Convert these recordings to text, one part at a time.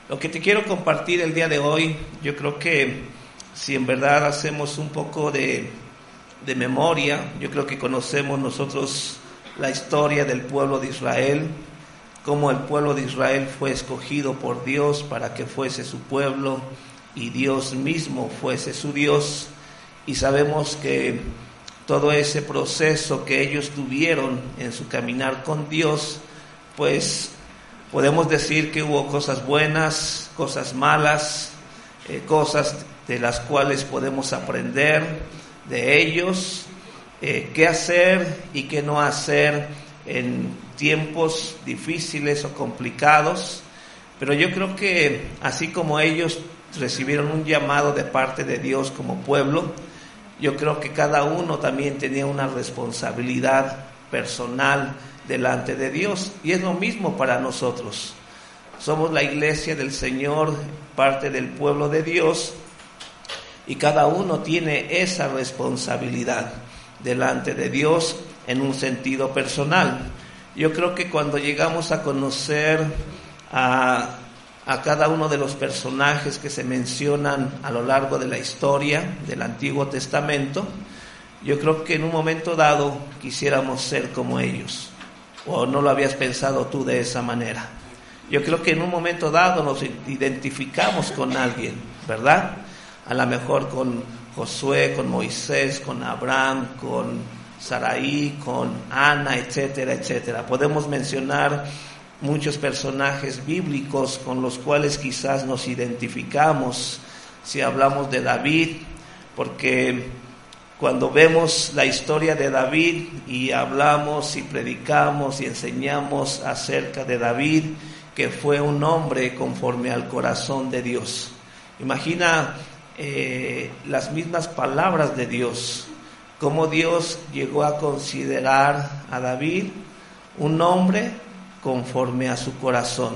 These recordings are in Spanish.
Lo que te quiero compartir el día de hoy, yo creo que si en verdad hacemos un poco de memoria, yo creo que conocemos nosotros la historia del pueblo de Israel, cómo el pueblo de Israel fue escogido por Dios para que fuese su pueblo y Dios mismo fuese su Dios, y sabemos que todo ese proceso que ellos tuvieron en su caminar con Dios, pues podemos decir que hubo cosas buenas, cosas malas, cosas de las cuales podemos aprender de ellos, qué hacer y qué no hacer en tiempos difíciles o complicados. Pero yo creo que así como ellos recibieron un llamado de parte de Dios como pueblo, yo creo que cada uno también tenía una responsabilidad personal delante de Dios, y es lo mismo para nosotros. Somos la iglesia del Señor, parte del pueblo de Dios, y cada uno tiene esa responsabilidad delante de Dios en un sentido personal. Yo creo que cuando llegamos a conocer a cada uno de los personajes que se mencionan a lo largo de la historia del Antiguo Testamento, yo creo que en un momento dado quisiéramos ser como ellos. ¿O no lo habías pensado tú de esa manera? Yo creo que en un momento dado nos identificamos con alguien, ¿verdad? A lo mejor con Josué, con Moisés, con Abraham, con Saraí, con Ana, etcétera, etcétera. Podemos mencionar muchos personajes bíblicos con los cuales quizás nos identificamos. Si hablamos de David, porque cuando vemos la historia de David y hablamos y predicamos y enseñamos acerca de David, que fue un hombre conforme al corazón de Dios. Imagina las mismas palabras de Dios, cómo Dios llegó a considerar a David un hombre conforme a su corazón.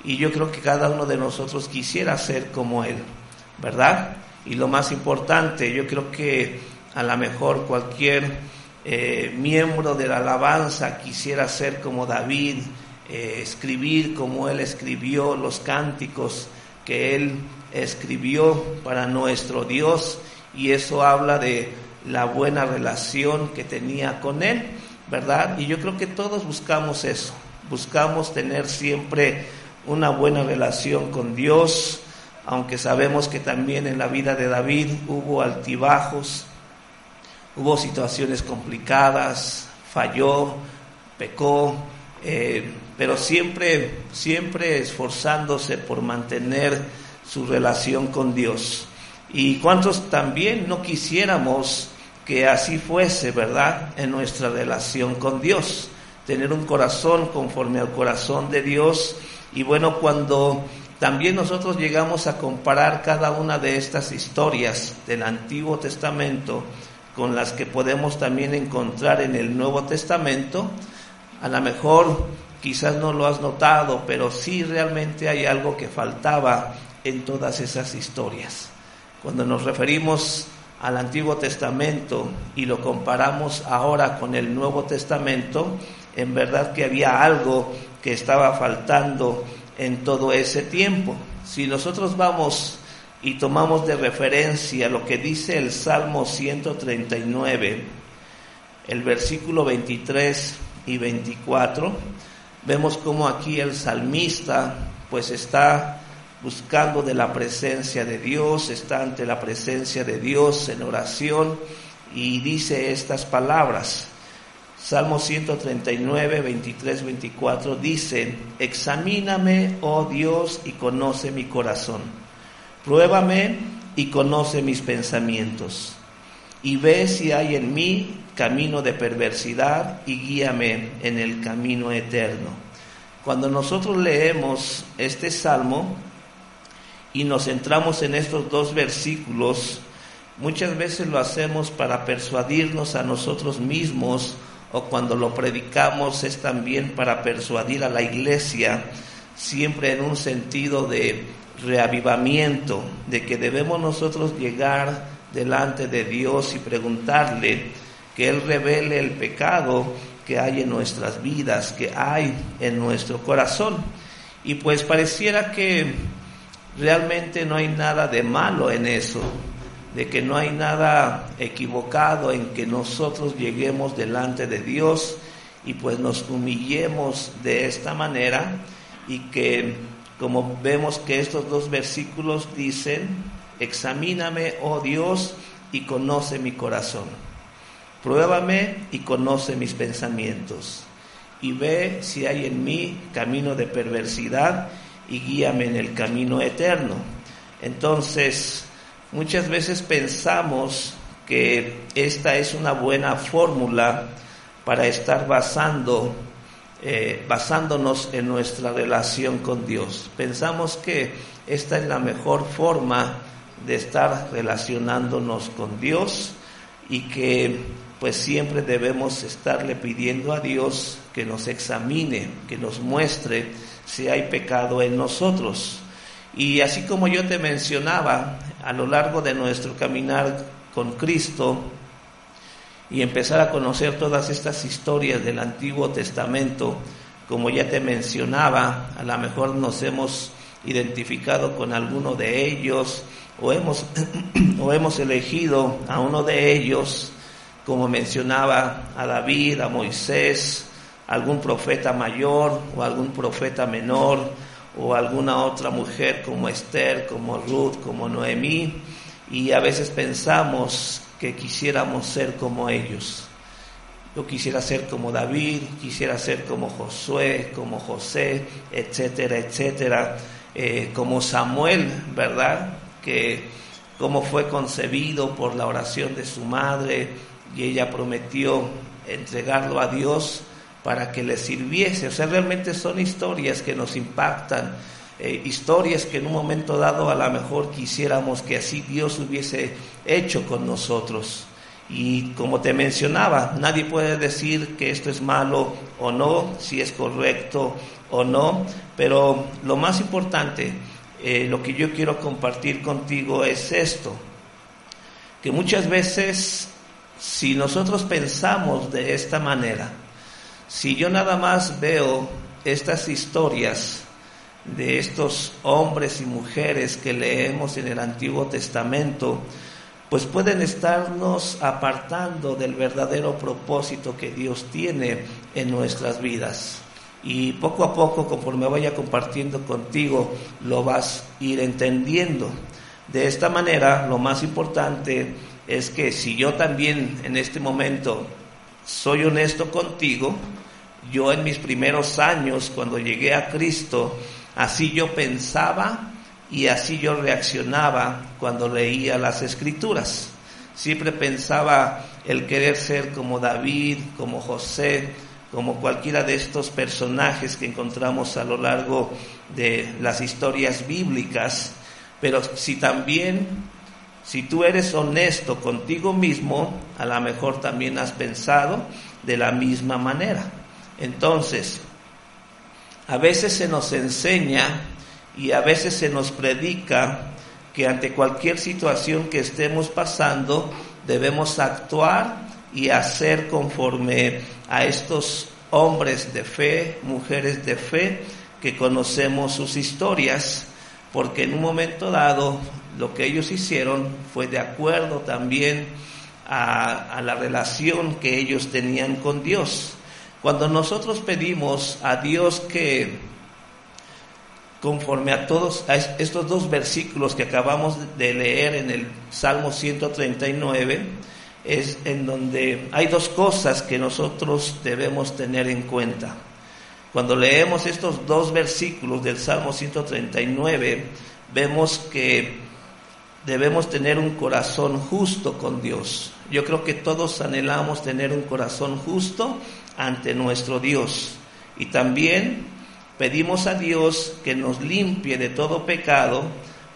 Y yo creo que cada uno de nosotros quisiera ser como él, ¿verdad? Y lo más importante, yo creo que a lo mejor cualquier miembro de la alabanza quisiera ser como David, escribir como él escribió los cánticos que él escribió para nuestro Dios, y eso habla de la buena relación que tenía con él, ¿verdad? Y yo creo que todos buscamos eso, buscamos tener siempre una buena relación con Dios, aunque sabemos que también en la vida de David hubo altibajos, hubo situaciones complicadas, falló, pecó, pero siempre esforzándose por mantener su relación con Dios. Y cuántos también no quisiéramos que así fuese, ¿verdad?, en nuestra relación con Dios, tener un corazón conforme al corazón de Dios. Y bueno, cuando también nosotros llegamos a comparar cada una de estas historias del Antiguo Testamento con las que podemos también encontrar en el Nuevo Testamento, a lo mejor quizás no lo has notado, pero sí realmente hay algo que faltaba en todas esas historias. Cuando nos referimos al Antiguo Testamento y lo comparamos ahora con el Nuevo Testamento, en verdad que había algo que estaba faltando en todo ese tiempo. Si nosotros vamos y tomamos de referencia lo que dice el Salmo 139, el versículo 23 y 24, vemos cómo aquí el salmista pues está buscando de la presencia de Dios, está ante la presencia de Dios en oración y dice estas palabras. Salmo 139, 23, 24 dice: examíname, oh Dios, y conoce mi corazón. Pruébame y conoce mis pensamientos. Y ve si hay en mí camino de perversidad y guíame en el camino eterno. Cuando nosotros leemos este salmo y nos centramos en estos dos versículos, muchas veces lo hacemos para persuadirnos a nosotros mismos, o cuando lo predicamos es también para persuadir a la iglesia, siempre en un sentido de reavivamiento, de que debemos nosotros llegar delante de Dios y preguntarle que Él revele el pecado que hay en nuestras vidas, que hay en nuestro corazón. Y pues pareciera que realmente no hay nada de malo en eso, de que no hay nada equivocado en que nosotros lleguemos delante de Dios y pues nos humillemos de esta manera, y que, como vemos que estos dos versículos dicen: examíname, oh Dios, y conoce mi corazón. Pruébame y conoce mis pensamientos, y ve si hay en mí camino de perversidad, y guíame en el camino eterno. Entonces, muchas veces pensamos que esta es una buena fórmula para estar basándonos en nuestra relación con Dios. Pensamos que esta es la mejor forma de estar relacionándonos con Dios, y que pues siempre debemos estarle pidiendo a Dios que nos examine, que nos muestre si hay pecado en nosotros. Y así como yo te mencionaba, a lo largo de nuestro caminar con Cristo y empezar a conocer todas estas historias del Antiguo Testamento, como ya te mencionaba, a lo mejor nos hemos identificado con alguno de ellos, o hemos elegido a uno de ellos, como mencionaba, a David, a Moisés, algún profeta mayor o algún profeta menor, o alguna otra mujer como Esther, como Ruth, como Noemí, y a veces pensamos que quisiéramos ser como ellos. Yo quisiera ser como David, quisiera ser como Josué, como José, etcétera, etcétera, como Samuel, ¿verdad? Que cómo fue concebido por la oración de su madre, y ella prometió entregarlo a Dios para que le sirviese. O sea, realmente son historias que nos impactan, historias que en un momento dado a lo mejor quisiéramos que así Dios hubiese hecho con nosotros. Y como te mencionaba, nadie puede decir que esto es malo o no, si es correcto o no, pero lo más importante, lo que yo quiero compartir contigo es esto, que muchas veces, si nosotros pensamos de esta manera, si yo nada más veo estas historias de estos hombres y mujeres que leemos en el Antiguo Testamento, pues pueden estarnos apartando del verdadero propósito que Dios tiene en nuestras vidas. Y poco a poco, conforme vaya compartiendo contigo, lo vas a ir entendiendo. De esta manera, lo más importante es que si yo también en este momento soy honesto contigo, yo en mis primeros años, cuando llegué a Cristo, así yo pensaba y así yo reaccionaba cuando leía las Escrituras. Siempre pensaba el querer ser como David, como José, como cualquiera de estos personajes que encontramos a lo largo de las historias bíblicas. Pero si tú eres honesto contigo mismo, a lo mejor también has pensado de la misma manera. Entonces, a veces se nos enseña y a veces se nos predica que ante cualquier situación que estemos pasando debemos actuar y hacer conforme a estos hombres de fe, mujeres de fe, que conocemos sus historias, porque en un momento dado lo que ellos hicieron fue de acuerdo también a la relación que ellos tenían con Dios. Cuando nosotros pedimos a Dios que, conforme a todos a estos dos versículos que acabamos de leer en el Salmo 139, es en donde hay dos cosas que nosotros debemos tener en cuenta. Cuando leemos estos dos versículos del Salmo 139, vemos que debemos tener un corazón justo con Dios. Yo creo que todos anhelamos tener un corazón justo ante nuestro Dios. Y también pedimos a Dios que nos limpie de todo pecado,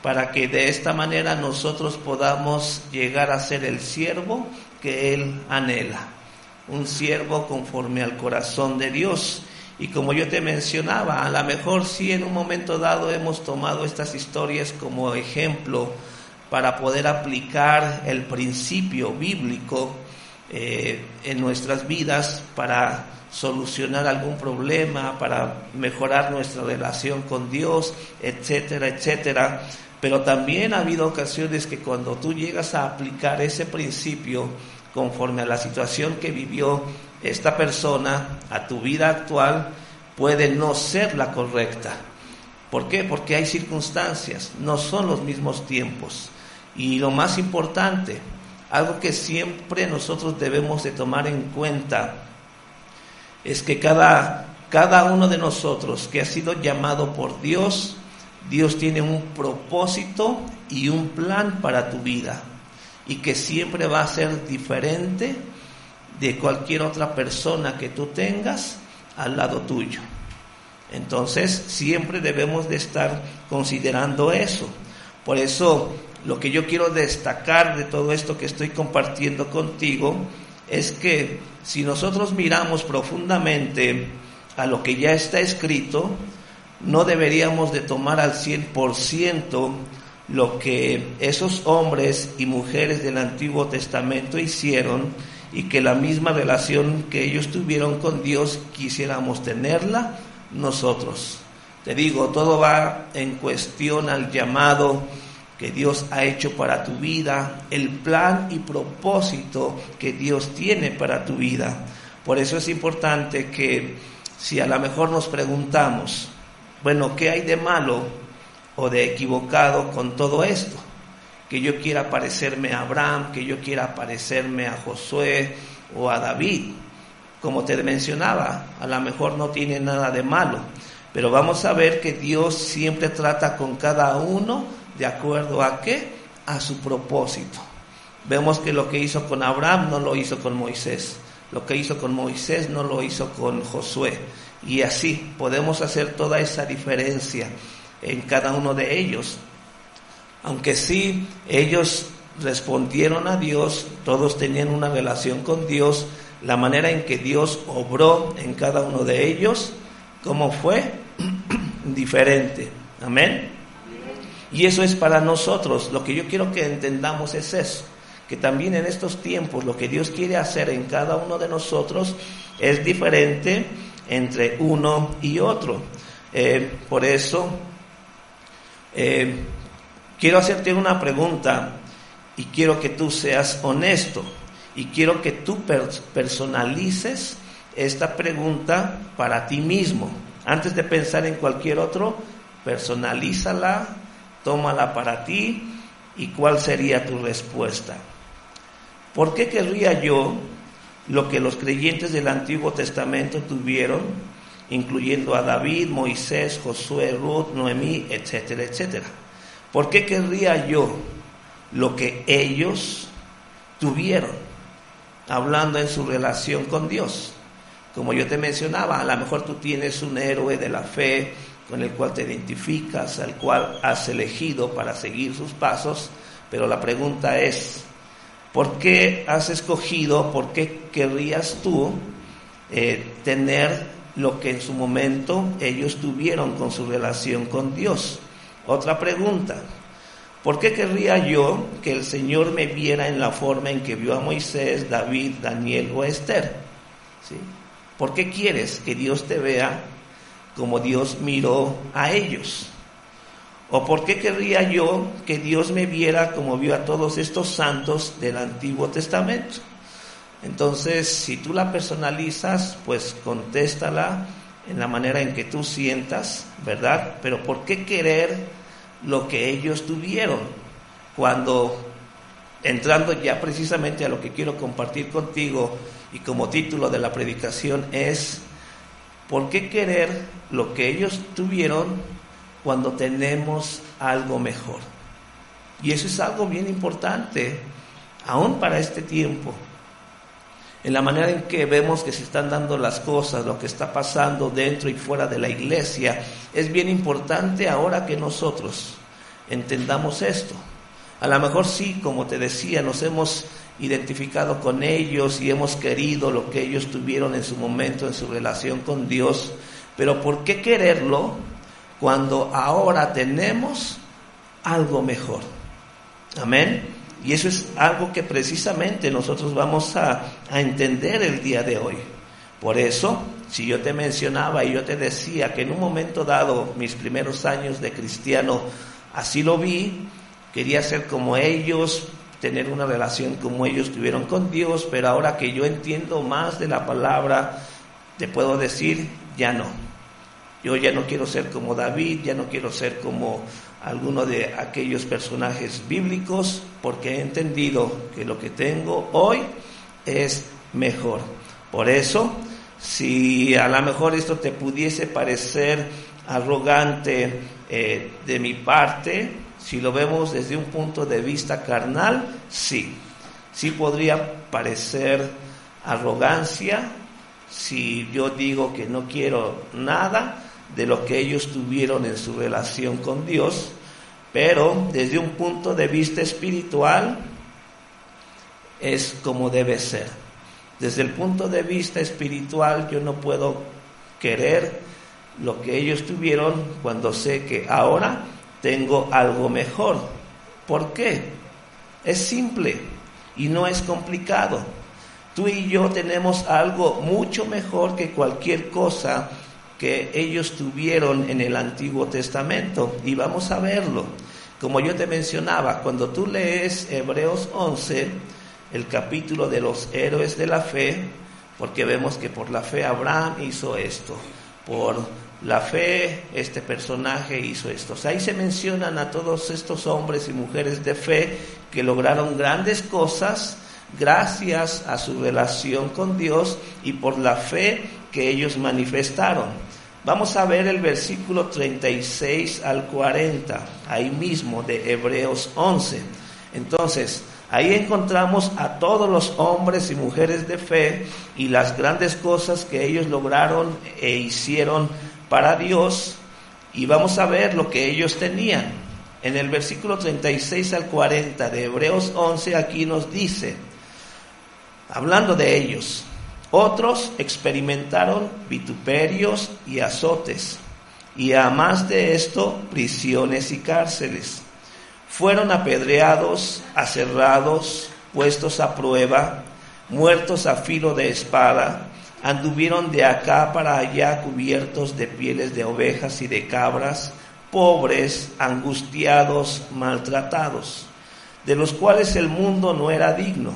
para que de esta manera nosotros podamos llegar a ser el siervo que Él anhela, un siervo conforme al corazón de Dios. Y como yo te mencionaba, a lo mejor sí en un momento dado hemos tomado estas historias como ejemplo para poder aplicar el principio bíblico, en nuestras vidas para solucionar algún problema, para mejorar nuestra relación con Dios, etcétera, etcétera. Pero también ha habido ocasiones que cuando tú llegas a aplicar ese principio conforme a la situación que vivió esta persona, a tu vida actual, puede no ser la correcta. ¿Por qué? Porque hay circunstancias, no son los mismos tiempos. Y lo más importante, algo que siempre nosotros debemos de tomar en cuenta, es que cada uno de nosotros que ha sido llamado por Dios, Dios tiene un propósito y un plan para tu vida, y que siempre va a ser diferente de cualquier otra persona que tú tengas al lado tuyo. Entonces siempre debemos de estar considerando eso. Por eso lo que yo quiero destacar de todo esto que estoy compartiendo contigo es que si nosotros miramos profundamente a lo que ya está escrito, no deberíamos de tomar al 100% lo que esos hombres y mujeres del Antiguo Testamento hicieron, y que la misma relación que ellos tuvieron con Dios quisiéramos tenerla nosotros. Te digo, todo va en cuestión al llamado que Dios ha hecho para tu vida, el plan y propósito que Dios tiene para tu vida. Por eso es importante que si a lo mejor nos preguntamos, bueno, ¿qué hay de malo o de equivocado con todo esto? Que yo quiera parecerme a Abraham, que yo quiera parecerme a Josué o a David. Como te mencionaba, a lo mejor no tiene nada de malo, pero vamos a ver que Dios siempre trata con cada uno de acuerdo a ¿qué? A su propósito. Vemos que lo que hizo con Abraham no lo hizo con Moisés, lo que hizo con Moisés no lo hizo con Josué, y así podemos hacer toda esa diferencia en cada uno de ellos. Aunque sí, ellos respondieron a Dios, todos tenían una relación con Dios, la manera en que Dios obró en cada uno de ellos, ¿cómo fue? Diferente. Amén. Y eso es para nosotros. Lo que yo quiero que entendamos es eso, que también en estos tiempos lo que Dios quiere hacer en cada uno de nosotros es diferente entre uno y otro. Por eso quiero hacerte una pregunta y quiero que tú seas honesto y quiero que tú personalices esta pregunta para ti mismo. Antes de pensar en cualquier otro, personalízala, tómala para ti y cuál sería tu respuesta. ¿Por qué querría yo lo que los creyentes del Antiguo Testamento tuvieron, incluyendo a David, Moisés, Josué, Ruth, Noemí, etcétera, etcétera? ¿Por qué querría yo lo que ellos tuvieron, hablando en su relación con Dios? Como yo te mencionaba, a lo mejor tú tienes un héroe de la fe con el cual te identificas, al cual has elegido para seguir sus pasos, pero la pregunta es, ¿por qué has escogido, por qué querrías tú tener lo que en su momento ellos tuvieron con su relación con Dios? Otra pregunta, ¿por qué querría yo que el Señor me viera en la forma en que vio a Moisés, David, Daniel o Esther? ¿Sí? ¿Por qué quieres que Dios te vea como Dios miró a ellos? ¿O por qué querría yo que Dios me viera como vio a todos estos santos del Antiguo Testamento? Entonces, si tú la personalizas, pues contéstala en la manera en que tú sientas, ¿verdad? Pero ¿por qué querer lo que ellos tuvieron? Cuando, entrando ya precisamente a lo que quiero compartir contigo y como título de la predicación es, ¿por qué querer lo que ellos tuvieron cuando tenemos algo mejor? Y eso es algo bien importante, aún para este tiempo. En la manera en que vemos que se están dando las cosas, lo que está pasando dentro y fuera de la iglesia, es bien importante ahora que nosotros entendamos esto. A lo mejor sí, como te decía, nos hemos identificado con ellos y hemos querido lo que ellos tuvieron en su momento, en su relación con Dios, pero ¿por qué quererlo cuando ahora tenemos algo mejor? Amén. Y eso es algo que precisamente nosotros vamos a entender el día de hoy. Por eso, si yo te mencionaba y yo te decía que en un momento dado, mis primeros años de cristiano, así lo vi, quería ser como ellos, tener una relación como ellos tuvieron con Dios, pero ahora que yo entiendo más de la palabra, te puedo decir, ya no. Yo ya no quiero ser como David, ya no quiero ser como alguno de aquellos personajes bíblicos, porque he entendido que lo que tengo hoy es mejor. Por eso, si a lo mejor esto te pudiese parecer arrogante de mi parte, si lo vemos desde un punto de vista carnal, sí podría parecer arrogancia si yo digo que no quiero nada de lo que ellos tuvieron en su relación con Dios, pero desde un punto de vista espiritual es como debe ser. Desde el punto de vista espiritual yo no puedo querer lo que ellos tuvieron cuando sé que ahora tengo algo mejor. ¿Por qué? Es simple y no es complicado. Tú y yo tenemos algo mucho mejor que cualquier cosa que ellos tuvieron en el Antiguo Testamento, y vamos a verlo. Como yo te mencionaba, cuando tú lees Hebreos 11, el capítulo de los héroes de la fe, porque vemos que por la fe Abraham hizo esto, por la fe este personaje hizo esto. O sea, ahí se mencionan a todos estos hombres y mujeres de fe que lograron grandes cosas gracias a su relación con Dios y por la fe que ellos manifestaron. Vamos a ver el versículo 36 al 40, ahí mismo de Hebreos 11. Entonces, ahí encontramos a todos los hombres y mujeres de fe y las grandes cosas que ellos lograron e hicieron para Dios, y vamos a ver lo que ellos tenían. En el versículo 36 al 40 de Hebreos 11, aquí nos dice, hablando de ellos: otros experimentaron vituperios y azotes, y a más de esto, prisiones y cárceles. Fueron apedreados, aserrados, puestos a prueba, muertos a filo de espada, anduvieron de acá para allá cubiertos de pieles de ovejas y de cabras, pobres, angustiados, maltratados, de los cuales el mundo no era digno,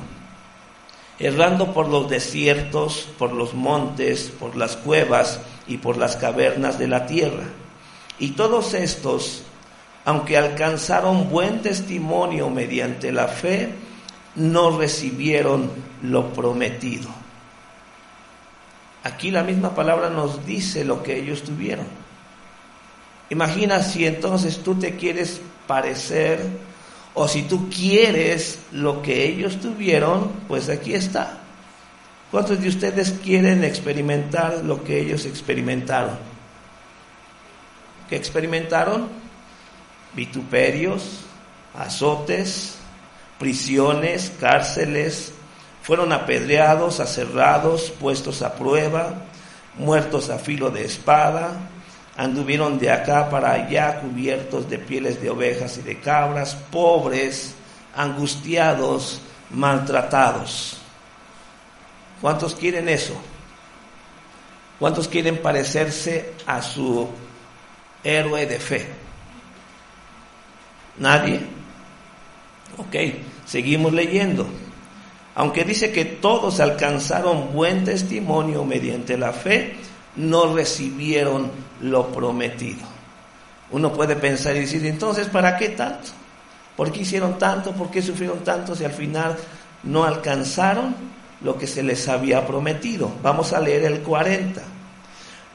errando por los desiertos, por los montes, por las cuevas y por las cavernas de la tierra. Y todos estos, aunque alcanzaron buen testimonio mediante la fe, no recibieron lo prometido. Aquí la misma palabra nos dice lo que ellos tuvieron. Imagina si entonces tú te quieres parecer, o si tú quieres lo que ellos tuvieron, pues aquí está. ¿Cuántos de ustedes quieren experimentar lo que ellos experimentaron? ¿Qué experimentaron? Vituperios, azotes, prisiones, cárceles. Fueron apedreados, aserrados, puestos a prueba, muertos a filo de espada. Anduvieron de acá para allá cubiertos de pieles de ovejas y de cabras, pobres, angustiados, maltratados. ¿Cuántos quieren eso? ¿Cuántos quieren parecerse a su héroe de fe? ¿Nadie? Ok, seguimos leyendo. Aunque dice que todos alcanzaron buen testimonio mediante la fe, no recibieron lo prometido. Uno puede pensar y decir, entonces, ¿para qué tanto? ¿Por qué hicieron tanto? ¿Por qué sufrieron tanto si al final no alcanzaron lo que se les había prometido? Vamos a leer el 40.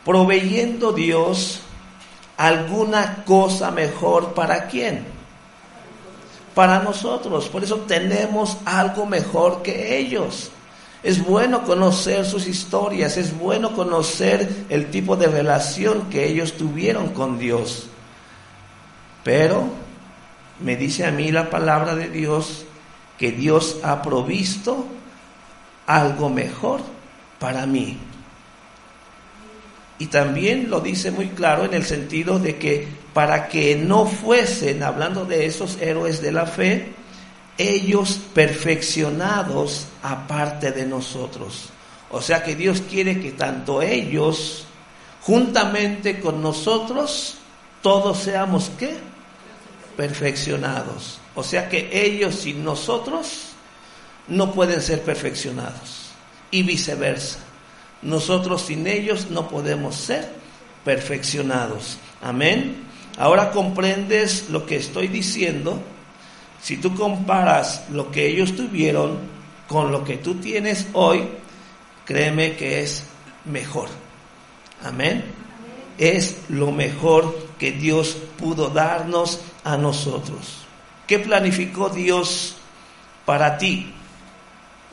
Proveyendo Dios alguna cosa mejor, ¿para quién? Para nosotros. Por eso tenemos algo mejor que ellos. Es bueno conocer sus historias, es bueno conocer el tipo de relación que ellos tuvieron con Dios. Pero me dice a mí la palabra de Dios que Dios ha provisto algo mejor para mí. Y también lo dice muy claro en el sentido de que para que no fuesen, hablando de esos héroes de la fe, ellos perfeccionados aparte de nosotros. O sea que Dios quiere que tanto ellos, juntamente con nosotros, todos seamos ¿qué? Perfeccionados. O sea que ellos sin nosotros no pueden ser perfeccionados. Y viceversa. Nosotros sin ellos no podemos ser perfeccionados. Amén. Ahora comprendes lo que estoy diciendo. Si tú comparas lo que ellos tuvieron con lo que tú tienes hoy, créeme que es mejor. Amén. Es lo mejor que Dios pudo darnos a nosotros. ¿Qué planificó Dios para ti?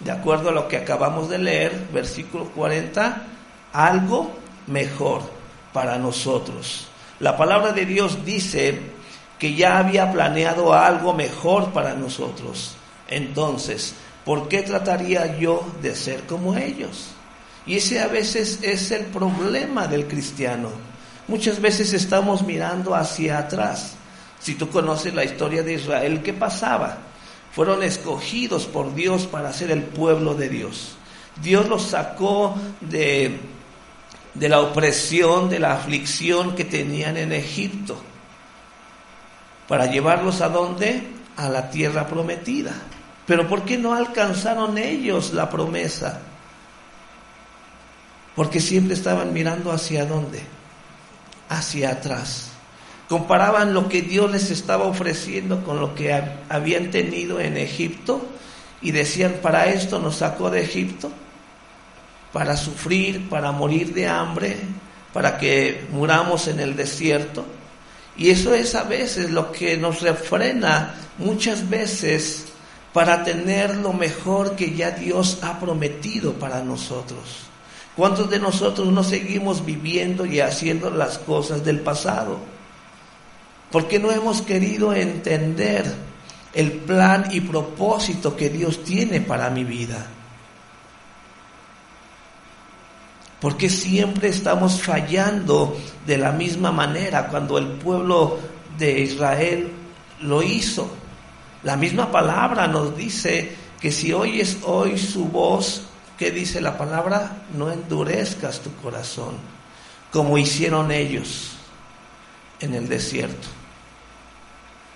De acuerdo a lo que acabamos de leer, versículo 40, algo mejor para nosotros. La palabra de Dios dice que ya había planeado algo mejor para nosotros. Entonces, ¿por qué trataría yo de ser como ellos? Y ese a veces es el problema del cristiano. Muchas veces estamos mirando hacia atrás. Si tú conoces la historia de Israel, ¿qué pasaba? Fueron escogidos por Dios para ser el pueblo de Dios. Dios los sacó de la opresión, de la aflicción que tenían en Egipto, para llevarlos ¿a dónde? A la tierra prometida. Pero ¿por qué no alcanzaron ellos la promesa? Porque siempre estaban mirando ¿hacia dónde? Hacia atrás. Comparaban lo que Dios les estaba ofreciendo con lo que habían tenido en Egipto y decían, para esto nos sacó de Egipto, para sufrir, para morir de hambre, para que muramos en el desierto. Y eso es a veces lo que nos refrena muchas veces para tener lo mejor que ya Dios ha prometido para nosotros. ¿Cuántos de nosotros no seguimos viviendo y haciendo las cosas del pasado? Porque no hemos querido entender el plan y propósito que Dios tiene para mi vida. Porque siempre estamos fallando de la misma manera cuando el pueblo de Israel lo hizo. La misma palabra nos dice que si oyes hoy su voz, ¿qué dice la palabra? No endurezcas tu corazón, como hicieron ellos en el desierto.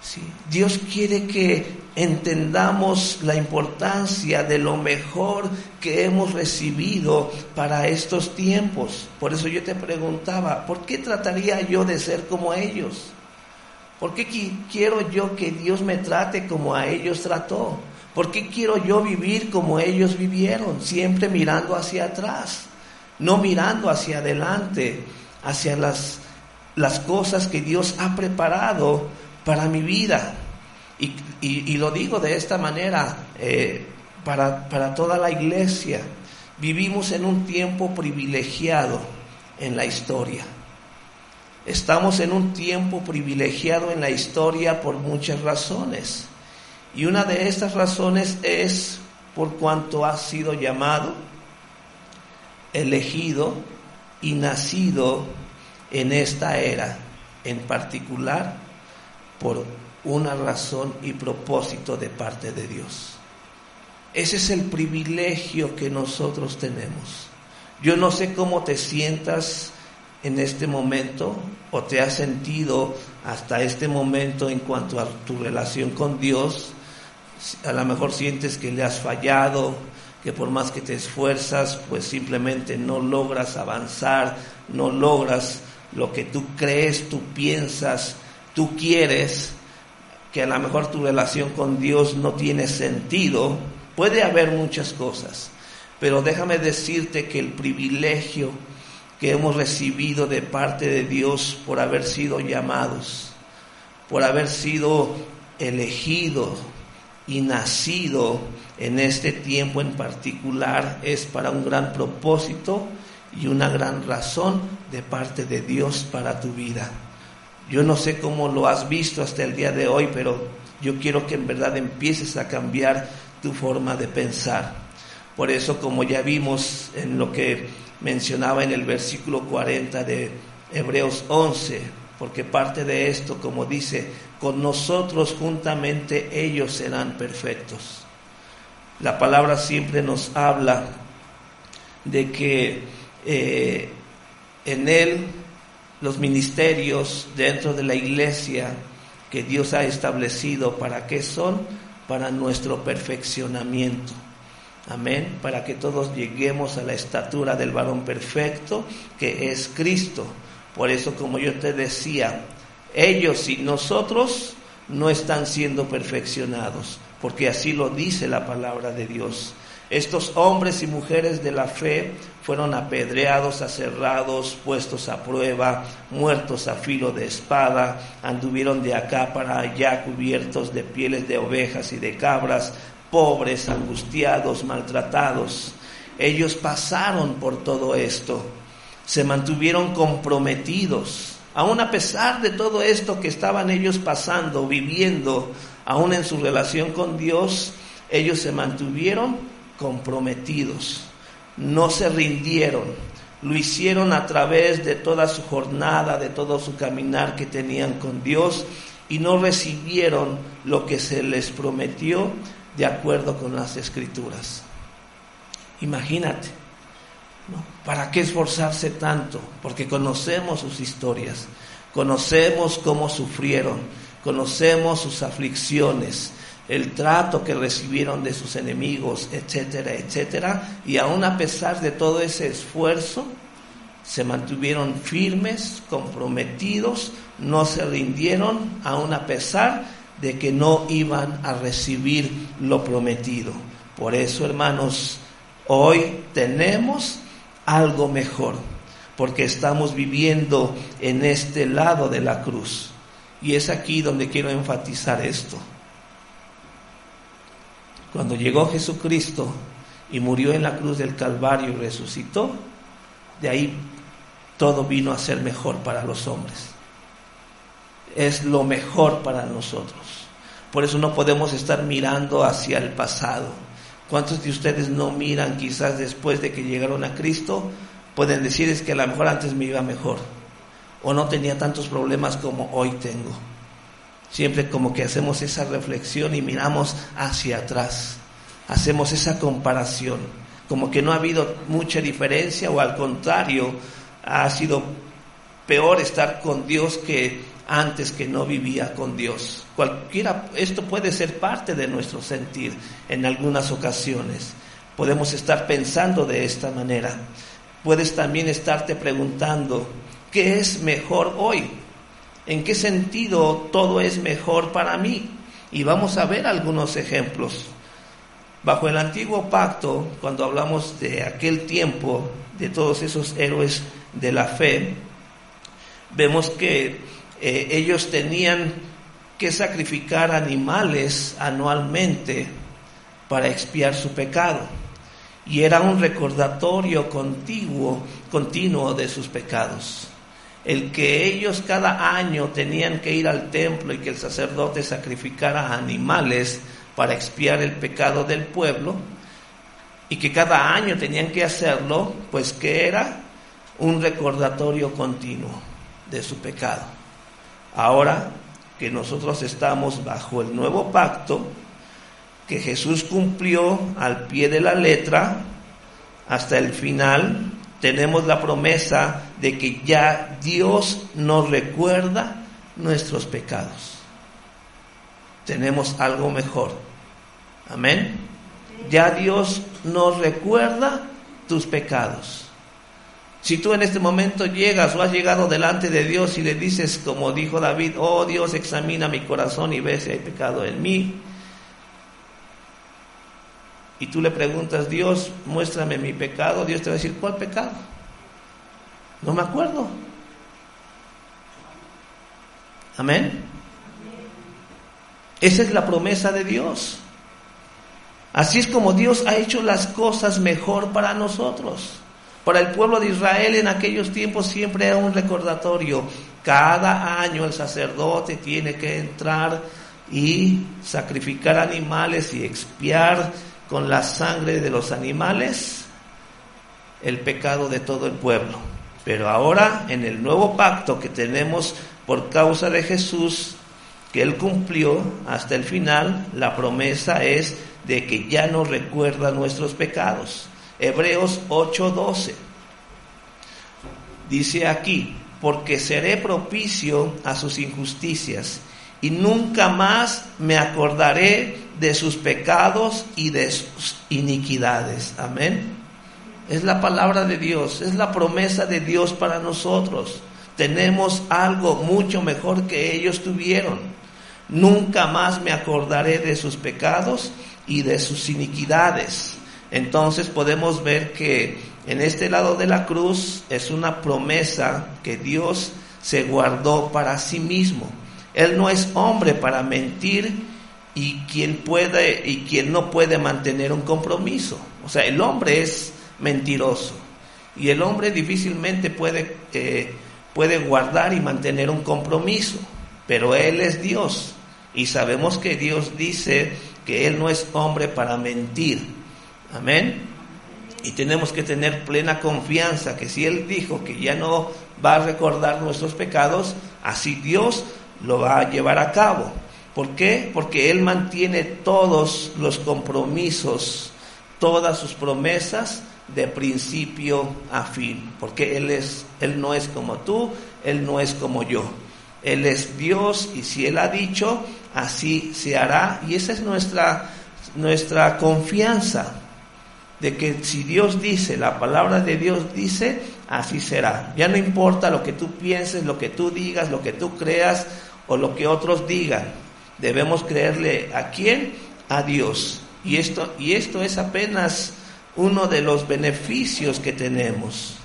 Sí, Dios quiere que entendamos la importancia de lo mejor que hemos recibido para estos tiempos. Por eso yo te preguntaba, ¿por qué trataría yo de ser como ellos? ¿Por qué quiero yo que Dios me trate como a ellos trató? ¿Por qué quiero yo vivir como ellos vivieron? Siempre mirando hacia atrás, no mirando hacia adelante, hacia las cosas que Dios ha preparado para mi vida. Y lo digo de esta manera, para toda la iglesia. Vivimos en un tiempo privilegiado en la historia. Estamos en un tiempo privilegiado en la historia por muchas razones. Y una de estas razones es por cuanto has sido llamado, elegido y nacido en esta era, en particular por una razón y propósito de parte de Dios. Ese es el privilegio que nosotros tenemos. Yo no sé cómo te sientas en este momento o te has sentido hasta este momento en cuanto a tu relación con Dios. A lo mejor sientes que le has fallado, que por más que te esfuerzas, pues simplemente no logras avanzar, no logras lo que tú crees, tú piensas, tú quieres, que a lo mejor tu relación con Dios no tiene sentido. Puede haber muchas cosas, pero déjame decirte que el privilegio que hemos recibido de parte de Dios por haber sido llamados, por haber sido elegidos y nacido en este tiempo en particular, es para un gran propósito y una gran razón de parte de Dios para tu vida. Yo no sé cómo lo has visto hasta el día de hoy, pero yo quiero que en verdad empieces a cambiar tu forma de pensar. Por eso, como ya vimos en lo que mencionaba en el versículo 40 de Hebreos 11, porque parte de esto, como dice, con nosotros juntamente ellos serán perfectos. La palabra siempre nos habla de que en Él los ministerios dentro de la iglesia que Dios ha establecido, ¿para qué son? Para nuestro perfeccionamiento. Amén. Para que todos lleguemos a la estatura del varón perfecto, que es Cristo. Por eso, como yo te decía, ellos y nosotros no están siendo perfeccionados, porque así lo dice la palabra de Dios. Estos hombres y mujeres de la fe fueron apedreados, aserrados, puestos a prueba, muertos a filo de espada, anduvieron de acá para allá cubiertos de pieles de ovejas y de cabras, pobres, angustiados, maltratados. Ellos pasaron por todo esto, se mantuvieron comprometidos, aún a pesar de todo esto que estaban ellos pasando, viviendo, aún en su relación con Dios, ellos se mantuvieron comprometidos, no se rindieron, lo hicieron a través de toda su jornada, de todo su caminar que tenían con Dios, y no recibieron lo que se les prometió de acuerdo con las Escrituras. Imagínate, ¿no? ¿Para qué esforzarse tanto? Porque conocemos sus historias, conocemos cómo sufrieron, conocemos sus aflicciones, el trato que recibieron de sus enemigos, etcétera, etcétera, y aún a pesar de todo ese esfuerzo, se mantuvieron firmes, comprometidos, no se rindieron, aún a pesar de que no iban a recibir lo prometido. Por eso, hermanos, hoy tenemos algo mejor, porque estamos viviendo en este lado de la cruz, y es aquí donde quiero enfatizar esto. Cuando llegó Jesucristo y murió en la cruz del Calvario y resucitó, de ahí todo vino a ser mejor para los hombres. Es lo mejor para nosotros. Por eso no podemos estar mirando hacia el pasado. ¿Cuántos de ustedes no miran quizás después de que llegaron a Cristo? Pueden decir, es que a lo mejor antes me iba mejor, o no tenía tantos problemas como hoy tengo. Siempre como que hacemos esa reflexión y miramos hacia atrás, hacemos esa comparación, como que no ha habido mucha diferencia, o al contrario, ha sido peor estar con Dios que antes que no vivía con Dios. Esto puede ser parte de nuestro sentir en algunas ocasiones. Podemos estar pensando de esta manera. Puedes también estarte preguntando, ¿qué es mejor hoy? ¿En qué sentido todo es mejor para mí? Y vamos a ver algunos ejemplos. Bajo el antiguo pacto, cuando hablamos de aquel tiempo, de todos esos héroes de la fe, vemos que ellos tenían que sacrificar animales anualmente para expiar su pecado. Y era un recordatorio continuo de sus pecados. El que ellos cada año tenían que ir al templo y que el sacerdote sacrificara animales para expiar el pecado del pueblo, y que cada año tenían que hacerlo, pues que era un recordatorio continuo de su pecado. Ahora que nosotros estamos bajo el nuevo pacto, que Jesús cumplió al pie de la letra hasta el final, tenemos la promesa de que ya Dios nos recuerda nuestros pecados. Tenemos algo mejor. Amén. Ya Dios nos recuerda tus pecados. Si tú en este momento llegas o has llegado delante de Dios y le dices, como dijo David, oh Dios, examina mi corazón y ve si hay pecado en mí, y tú le preguntas, Dios, muéstrame mi pecado, Dios te va a decir, ¿cuál pecado? No me acuerdo. Amén. Esa es la promesa de Dios. Así es como Dios ha hecho las cosas mejor para nosotros. Para el pueblo de Israel en aquellos tiempos siempre era un recordatorio. Cada año el sacerdote tiene que entrar y sacrificar animales y expiar con la sangre de los animales el pecado de todo el pueblo. Pero ahora, en el nuevo pacto que tenemos por causa de Jesús, que Él cumplió hasta el final. La promesa es de que ya no recuerda nuestros pecados. Hebreos 8:12 dice aquí: porque seré propicio a sus injusticias, y nunca más me acordaré de sus pecados y de sus iniquidades. Amén. Es la palabra de Dios, es la promesa de Dios para nosotros. Tenemos algo mucho mejor que ellos tuvieron. Nunca más me acordaré de sus pecados y de sus iniquidades. Entonces podemos ver que en este lado de la cruz es una promesa que Dios se guardó para sí mismo. Él no es hombre para mentir, y quien no puede mantener un compromiso. O sea, el hombre es mentiroso, y el hombre difícilmente puede guardar y mantener un compromiso, pero Él es Dios, y sabemos que Dios dice que Él no es hombre para mentir. Amén. Y tenemos que tener plena confianza que si Él dijo que ya no va a recordar nuestros pecados, así Dios lo va a llevar a cabo. ¿Por qué? Porque Él mantiene todos los compromisos, todas sus promesas de principio a fin, porque Él no es como tú, Él no es como yo. Él es Dios, y si Él ha dicho, así se hará. Y esa es nuestra confianza, de que si Dios dice, la palabra de Dios dice, así será. Ya no importa lo que tú pienses, lo que tú digas, lo que tú creas o lo que otros digan. Debemos creerle ¿a quién? A Dios. Y esto es apenas uno de los beneficios que tenemos.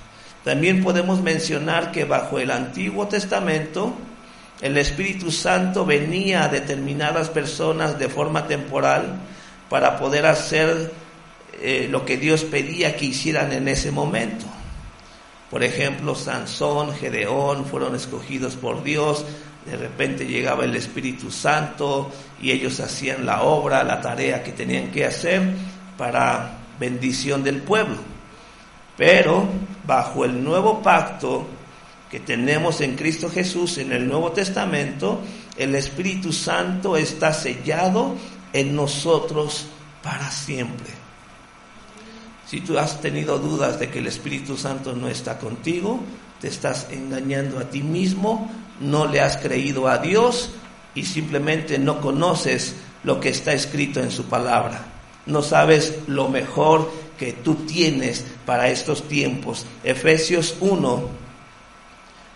También podemos mencionar que bajo el Antiguo Testamento el Espíritu Santo venía a determinadas personas de forma temporal para poder hacer lo que Dios pedía que hicieran en ese momento. Por ejemplo, Sansón, Gedeón fueron escogidos por Dios. De repente llegaba el Espíritu Santo y ellos hacían la obra, la tarea que tenían que hacer para bendición del pueblo. Pero bajo el nuevo pacto que tenemos en Cristo Jesús, en el Nuevo Testamento, el Espíritu Santo está sellado en nosotros para siempre. Si tú has tenido dudas de que el Espíritu Santo no está contigo, te estás engañando a ti mismo, no le has creído a Dios y simplemente no conoces lo que está escrito en su palabra. No sabes lo mejor que tú tienes para estos tiempos. Efesios 1,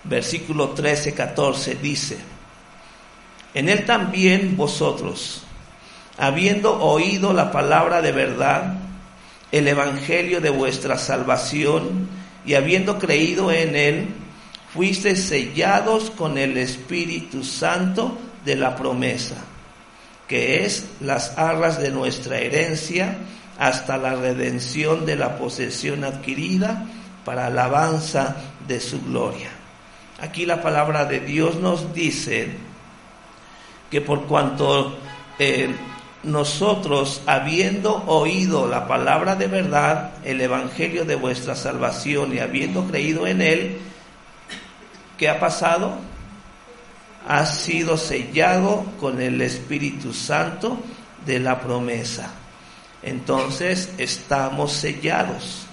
versículo 13-14 dice: en Él también vosotros, habiendo oído la palabra de verdad, el evangelio de vuestra salvación, y habiendo creído en Él, fuisteis sellados con el Espíritu Santo de la promesa, que es las arras de nuestra herencia, hasta la redención de la posesión adquirida para alabanza de su gloria. Aquí la palabra de Dios nos dice que por cuanto nosotros, habiendo oído la palabra de verdad, el evangelio de vuestra salvación, y habiendo creído en Él, ¿qué ha pasado? Ha sido sellado con el Espíritu Santo de la promesa. Entonces estamos sellados,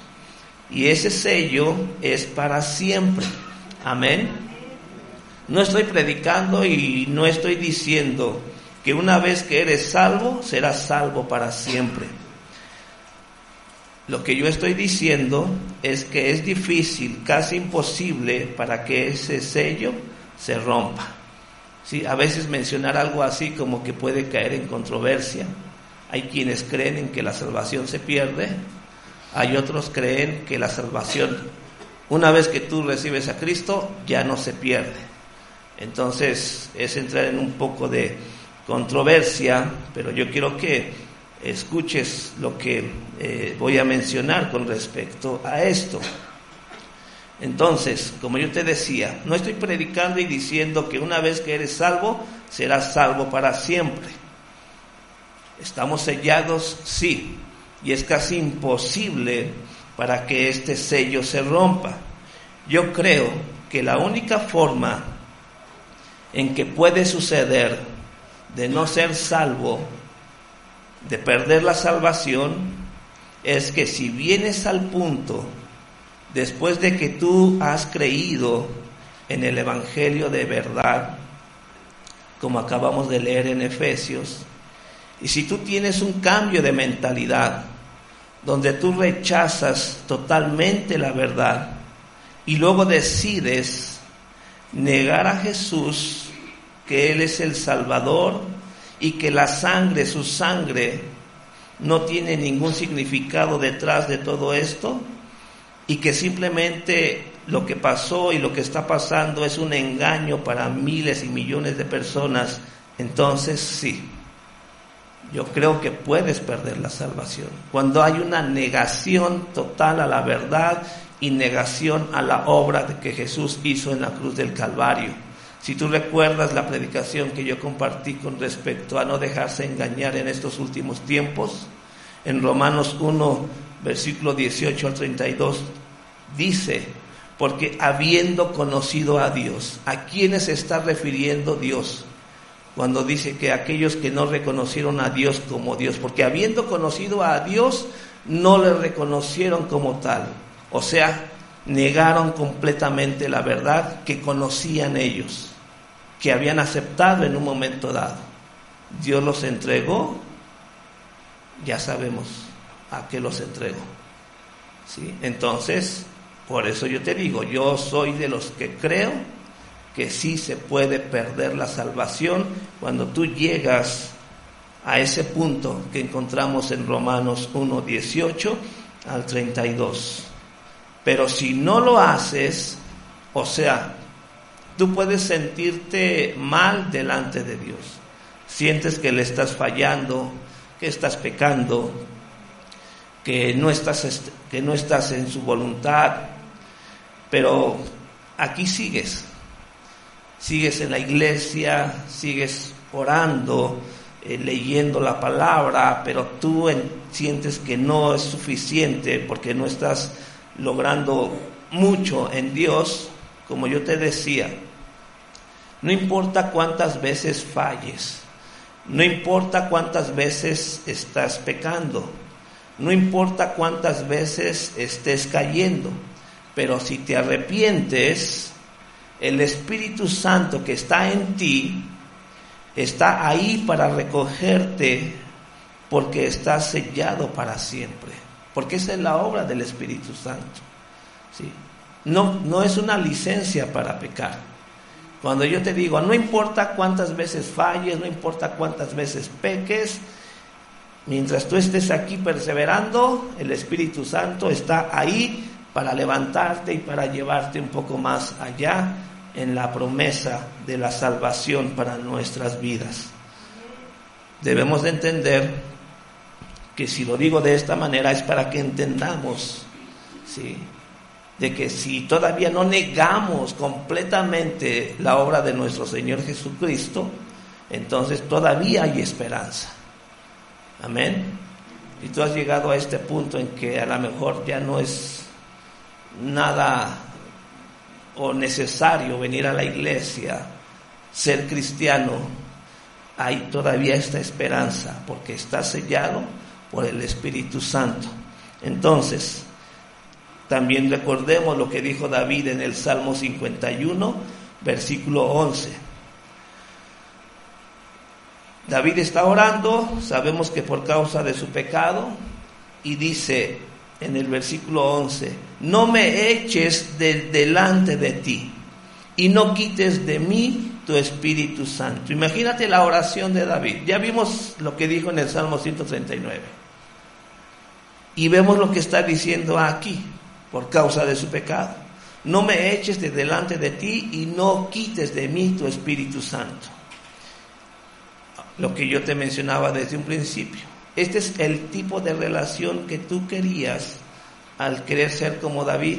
y ese sello es para siempre. Amén. No estoy predicando y no estoy diciendo que una vez que eres salvo, serás salvo para siempre. Lo que yo estoy diciendo es que es difícil, casi imposible, para que ese sello se rompa. Sí, a veces mencionar algo así como que puede caer en controversia. Hay quienes creen en que la salvación se pierde, hay otros creen que la salvación, una vez que tú recibes a Cristo, ya no se pierde. Entonces es entrar en un poco de controversia, pero yo quiero que escuches lo que voy a mencionar con respecto a esto. Entonces, como yo te decía, no estoy predicando y diciendo que una vez que eres salvo, serás salvo para siempre. ¿Estamos sellados? Sí, y es casi imposible para que este sello se rompa. Yo creo que la única forma en que puede suceder de no ser salvo, de perder la salvación, es que si vienes al punto, después de que tú has creído en el Evangelio de verdad, como acabamos de leer en Efesios, y si tú tienes un cambio de mentalidad, donde tú rechazas totalmente la verdad, y luego decides negar a Jesús, que Él es el Salvador, y que la sangre, su sangre, no tiene ningún significado detrás de todo esto, y que simplemente lo que pasó y lo que está pasando es un engaño para miles y millones de personas, entonces sí, yo creo que puedes perder la salvación. Cuando hay una negación total a la verdad y negación a la obra de que Jesús hizo en la cruz del Calvario. Si tú recuerdas la predicación que yo compartí con respecto a no dejarse engañar en estos últimos tiempos, en Romanos 1, versículo 18 al 32, dice, porque habiendo conocido a Dios, ¿a quiénes se está refiriendo Dios? Cuando dice que aquellos que no reconocieron a Dios como Dios, porque habiendo conocido a Dios, no le reconocieron como tal. O sea, negaron completamente la verdad que conocían ellos, que habían aceptado en un momento dado. Dios los entregó, ya sabemos a qué los entregó. ¿Sí? Entonces, por eso yo te digo, yo soy de los que creo que sí se puede perder la salvación cuando tú llegas a ese punto que encontramos en Romanos 1, 18 al 32. Pero si no lo haces, o sea, tú puedes sentirte mal delante de Dios. Sientes que le estás fallando, que estás pecando, que no estás en su voluntad, pero aquí sigues en la iglesia, sigues orando, leyendo la palabra, pero tú sientes que no es suficiente porque no estás logrando mucho en Dios. Como yo te decía, no importa cuántas veces falles, no importa cuántas veces estás pecando, no importa cuántas veces estés cayendo, pero si te arrepientes, el Espíritu Santo que está en ti está ahí para recogerte, porque estás sellado para siempre, porque esa es la obra del Espíritu Santo. ¿Sí? No es una licencia para pecar. Cuando yo te digo, no importa cuántas veces falles, no importa cuántas veces peques, mientras tú estés aquí perseverando, el Espíritu Santo está ahí para levantarte y para llevarte un poco más allá en la promesa de la salvación para nuestras vidas. Debemos de entender que si lo digo de esta manera es para que entendamos, ¿sí?, de que si todavía no negamos completamente la obra de nuestro Señor Jesucristo, entonces todavía hay esperanza. Amén. Y tú has llegado a este punto en que a lo mejor ya no es nada o necesario venir a la iglesia, ser cristiano, hay todavía esta esperanza porque está sellado por el Espíritu Santo. Entonces, también recordemos lo que dijo David en el Salmo 51, versículo 11. David está orando, sabemos que por causa de su pecado, y dice en el versículo 11, no me eches delante de ti, y no quites de mí tu Espíritu Santo. Imagínate la oración de David. Ya vimos lo que dijo en el Salmo 139. Y vemos lo que está diciendo aquí, por causa de su pecado. No me eches delante de ti y no quites de mí tu Espíritu Santo. Lo que yo te mencionaba desde un principio. Este es el tipo de relación que tú querías al querer ser como David,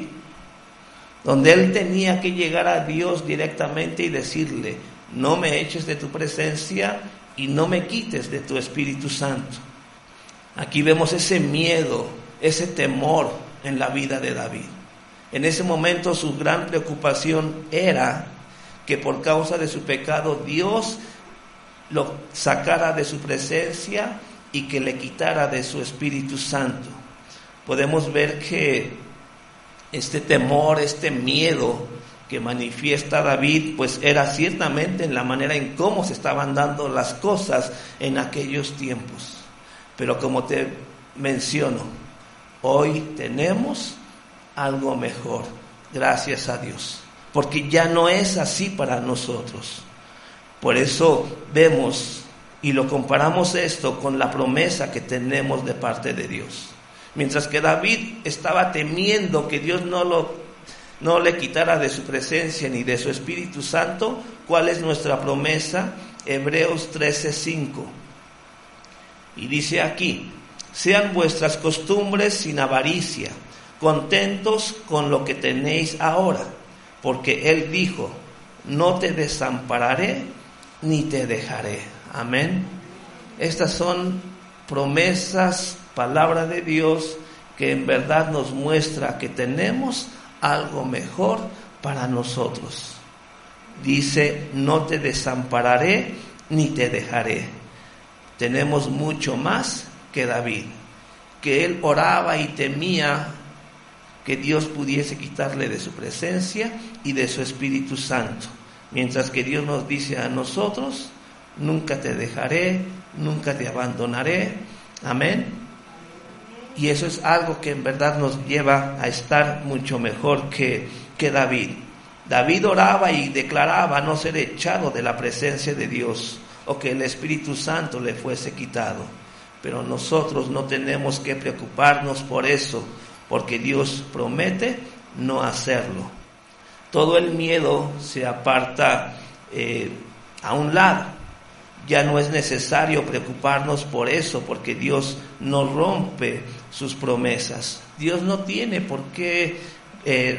donde él tenía que llegar a Dios directamente y decirle, no me eches de tu presencia y no me quites de tu Espíritu Santo. Aquí vemos ese miedo, ese temor en la vida de David. En ese momento su gran preocupación era que por causa de su pecado Dios lo sacara de su presencia y que le quitara de su Espíritu Santo. Podemos ver que este temor, este miedo que manifiesta David, pues era ciertamente en la manera en cómo se estaban dando las cosas en aquellos tiempos. Pero como te menciono, hoy tenemos algo mejor, gracias a Dios, porque ya no es así para nosotros. Por eso vemos y lo comparamos esto con la promesa que tenemos de parte de Dios. Mientras que David estaba temiendo que Dios no le quitara de su presencia ni de su Espíritu Santo, ¿cuál es nuestra promesa? Hebreos 13:5. Y dice aquí: sean vuestras costumbres sin avaricia, contentos con lo que tenéis ahora, porque Él dijo: no te desampararé ni te dejaré. Amén. Estas son promesas, palabra de Dios, que en verdad nos muestra que tenemos algo mejor para nosotros. Dice: no te desampararé ni te dejaré. Tenemos mucho más que David, que él oraba y temía que Dios pudiese quitarle de su presencia y de su Espíritu Santo, mientras que Dios nos dice a nosotros: nunca te dejaré, nunca te abandonaré. Amén. Y eso es algo que en verdad nos lleva a estar mucho mejor que David. David oraba y declaraba no ser echado de la presencia de Dios, o que el Espíritu Santo le fuese quitado. Pero nosotros no tenemos que preocuparnos por eso, porque Dios promete no hacerlo. Todo el miedo se aparta a un lado. Ya no es necesario preocuparnos por eso, porque Dios no rompe sus promesas. Dios no tiene por qué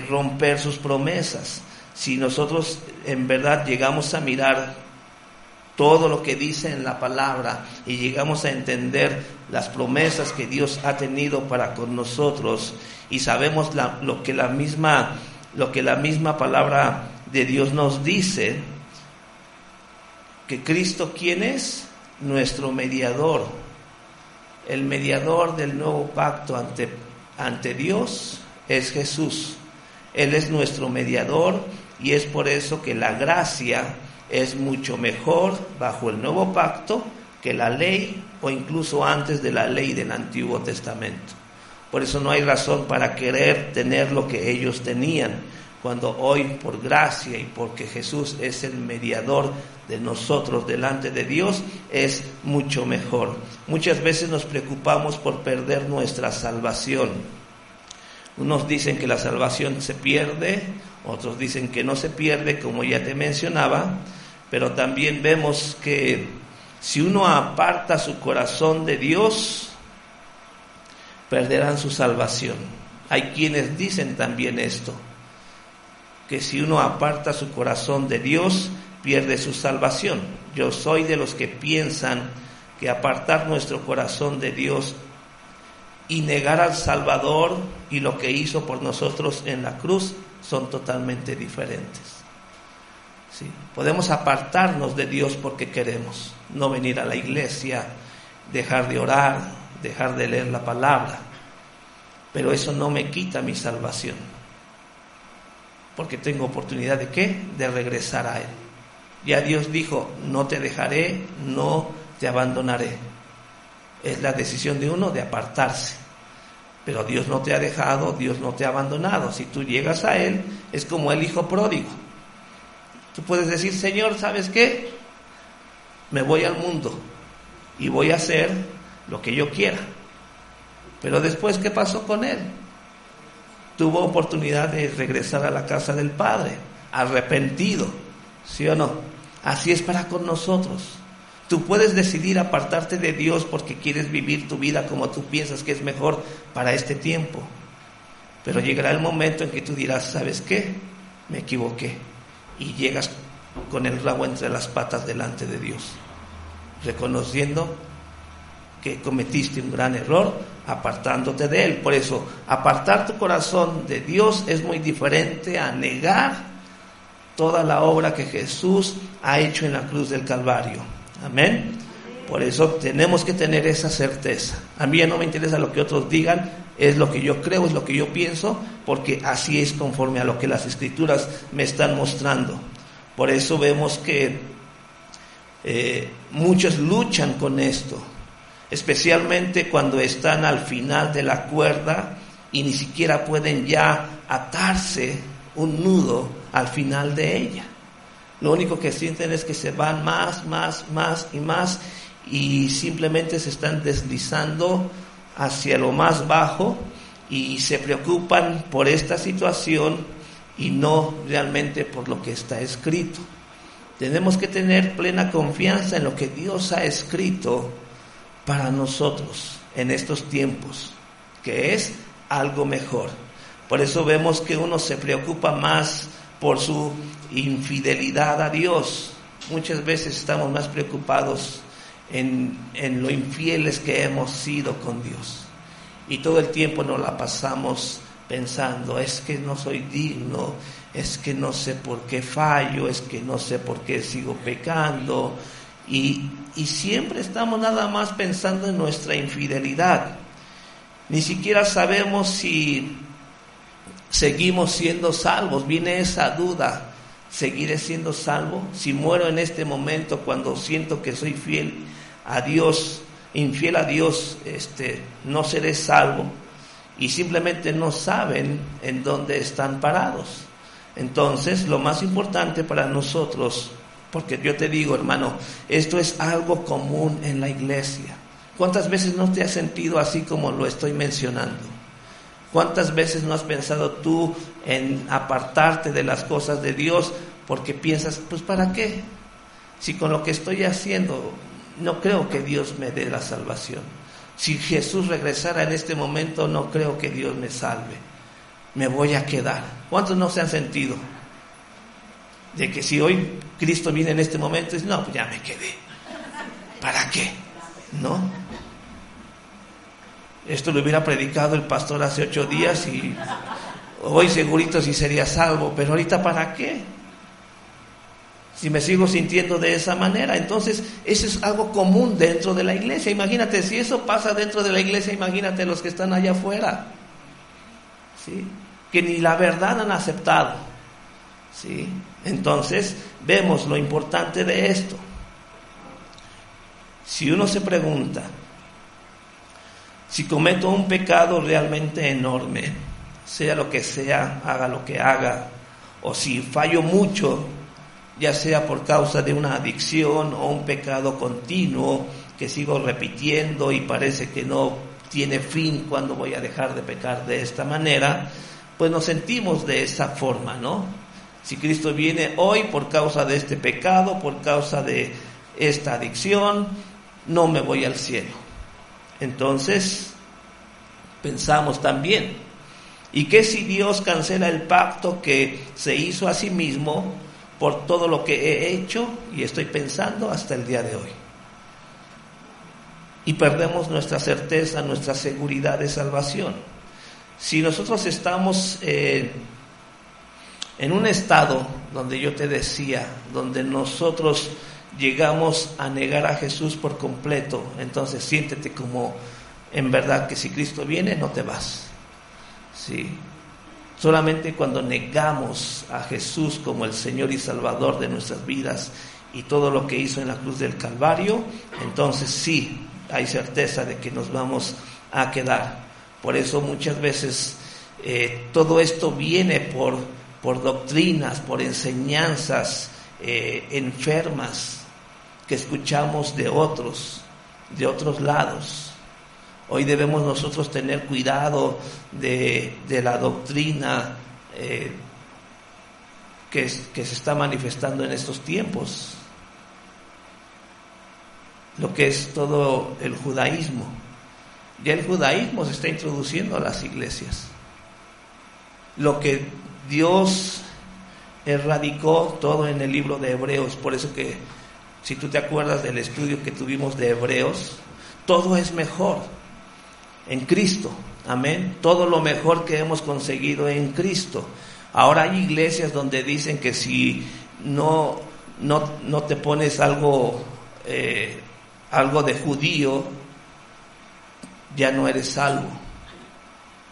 romper sus promesas. Si nosotros en verdad llegamos a mirar todo lo que dice en la palabra y llegamos a entender las promesas que Dios ha tenido para con nosotros, y sabemos lo que la misma palabra de Dios nos dice, que Cristo, ¿quién es? Nuestro mediador, el mediador del nuevo pacto ante Dios es Jesús. Él es nuestro mediador, y es por eso que la gracia es mucho mejor bajo el nuevo pacto que la ley, o incluso antes de la ley del Antiguo Testamento. Por eso no hay razón para querer tener lo que ellos tenían, cuando hoy, por gracia y porque Jesús es el mediador de nosotros delante de Dios, es mucho mejor. Muchas veces nos preocupamos por perder nuestra salvación. Unos dicen que la salvación se pierde, otros dicen que no se pierde, como ya te mencionaba, pero también vemos que si uno aparta su corazón de Dios, perderán su salvación. Hay quienes dicen también esto, que si uno aparta su corazón de Dios, pierde su salvación. Yo soy de los que piensan que apartar nuestro corazón de Dios y negar al Salvador y lo que hizo por nosotros en la cruz son totalmente diferentes. Sí, podemos apartarnos de Dios porque queremos, no venir a la iglesia, dejar de orar, dejar de leer la palabra, pero eso no me quita mi salvación, porque tengo oportunidad ¿de qué? De regresar a Él. Ya Dios dijo: no te dejaré, no te abandonaré. Es la decisión de uno de apartarse, pero Dios no te ha dejado, Dios no te ha abandonado. Si tú llegas a Él, es como el hijo pródigo. Tú puedes decir: Señor, ¿sabes qué? Me voy al mundo y voy a hacer lo que yo quiera. Pero después, ¿qué pasó con él? Tuvo oportunidad de regresar a la casa del Padre, arrepentido, ¿sí o no? Así es para con nosotros. Tú puedes decidir apartarte de Dios porque quieres vivir tu vida como tú piensas que es mejor para este tiempo. Pero llegará el momento en que tú dirás: ¿sabes qué? Me equivoqué. Y llegas con el rabo entre las patas delante de Dios, reconociendo que cometiste un gran error apartándote de Él. Por eso, apartar tu corazón de Dios es muy diferente a negar toda la obra que Jesús ha hecho en la cruz del Calvario. Amén. Por eso tenemos que tener esa certeza. A mí ya no me interesa lo que otros digan, es lo que yo creo, es lo que yo pienso, porque así es conforme a lo que las Escrituras me están mostrando. Por eso vemos que muchos luchan con esto, especialmente cuando están al final de la cuerda y ni siquiera pueden ya atarse un nudo al final de ella. Lo único que sienten es que se van más y simplemente se están deslizando hacia lo más bajo y se preocupan por esta situación y no realmente por lo que está escrito. Tenemos que tener plena confianza en lo que Dios ha escrito para nosotros en estos tiempos, que es algo mejor. Por eso vemos que uno se preocupa más por su infidelidad a Dios. Muchas veces estamos más preocupados en lo infieles que hemos sido con Dios. Y todo el tiempo nos la pasamos pensando, es que no soy digno, es que no sé por qué fallo, es que no sé por qué sigo pecando. Y siempre estamos nada más pensando en nuestra infidelidad. Ni siquiera sabemos si seguimos siendo salvos. Viene esa duda, ¿seguiré siendo salvo? Si muero en este momento cuando siento que soy infiel a Dios, no seré salvo. Y simplemente no saben en dónde están parados. Entonces, lo más importante para nosotros, porque yo te digo, hermano, esto es algo común en la iglesia. ¿Cuántas veces no te has sentido así como lo estoy mencionando? ¿Cuántas veces no has pensado tú en apartarte de las cosas de Dios porque piensas, pues ¿para qué? Si con lo que estoy haciendo no creo que Dios me dé la salvación. Si Jesús regresara en este momento, no creo que Dios me salve. Me voy a quedar. ¿Cuántos no se han sentido? De que si hoy Cristo viene en este momento, es no, pues ya me quedé. ¿Para qué? ¿No? Esto lo hubiera predicado el pastor hace 8 días y hoy segurito sí sería salvo, pero ahorita ¿para qué? Si me sigo sintiendo de esa manera. Entonces, eso es algo común dentro de la iglesia. Imagínate, si eso pasa dentro de la iglesia, imagínate los que están allá afuera, ¿sí? Que ni la verdad han aceptado, ¿sí? Entonces, vemos lo importante de esto. Si uno se pregunta, si cometo un pecado realmente enorme, sea lo que sea, haga lo que haga, o si fallo mucho, ya sea por causa de una adicción o un pecado continuo que sigo repitiendo y parece que no tiene fin cuando voy a dejar de pecar de esta manera, pues nos sentimos de esa forma, ¿no? Si Cristo viene hoy por causa de este pecado, por causa de esta adicción, no me voy al cielo. Entonces, pensamos también, ¿y qué si Dios cancela el pacto que se hizo a sí mismo por todo lo que he hecho y estoy pensando hasta el día de hoy? Y perdemos nuestra certeza, nuestra seguridad de salvación. Si nosotros estamos en un estado donde yo te decía, donde nosotros llegamos a negar a Jesús por completo, entonces siéntete como en verdad que si Cristo viene no te vas, ¿sí? Solamente cuando negamos a Jesús como el Señor y Salvador de nuestras vidas y todo lo que hizo en la cruz del Calvario, entonces sí hay certeza de que nos vamos a quedar. Por eso muchas veces todo esto viene por doctrinas, por enseñanzas enfermas que escuchamos de otros lados. Hoy debemos nosotros tener cuidado de la doctrina que se está manifestando en estos tiempos. Lo que es todo el judaísmo. Ya el judaísmo se está introduciendo a las iglesias. Lo que Dios erradicó todo en el libro de Hebreos. Por eso que, si tú te acuerdas del estudio que tuvimos de Hebreos, todo es mejor en Cristo, amén. Todo lo mejor que hemos conseguido en Cristo. Ahora hay iglesias donde dicen que si no te pones algo algo de judío, ya no eres salvo.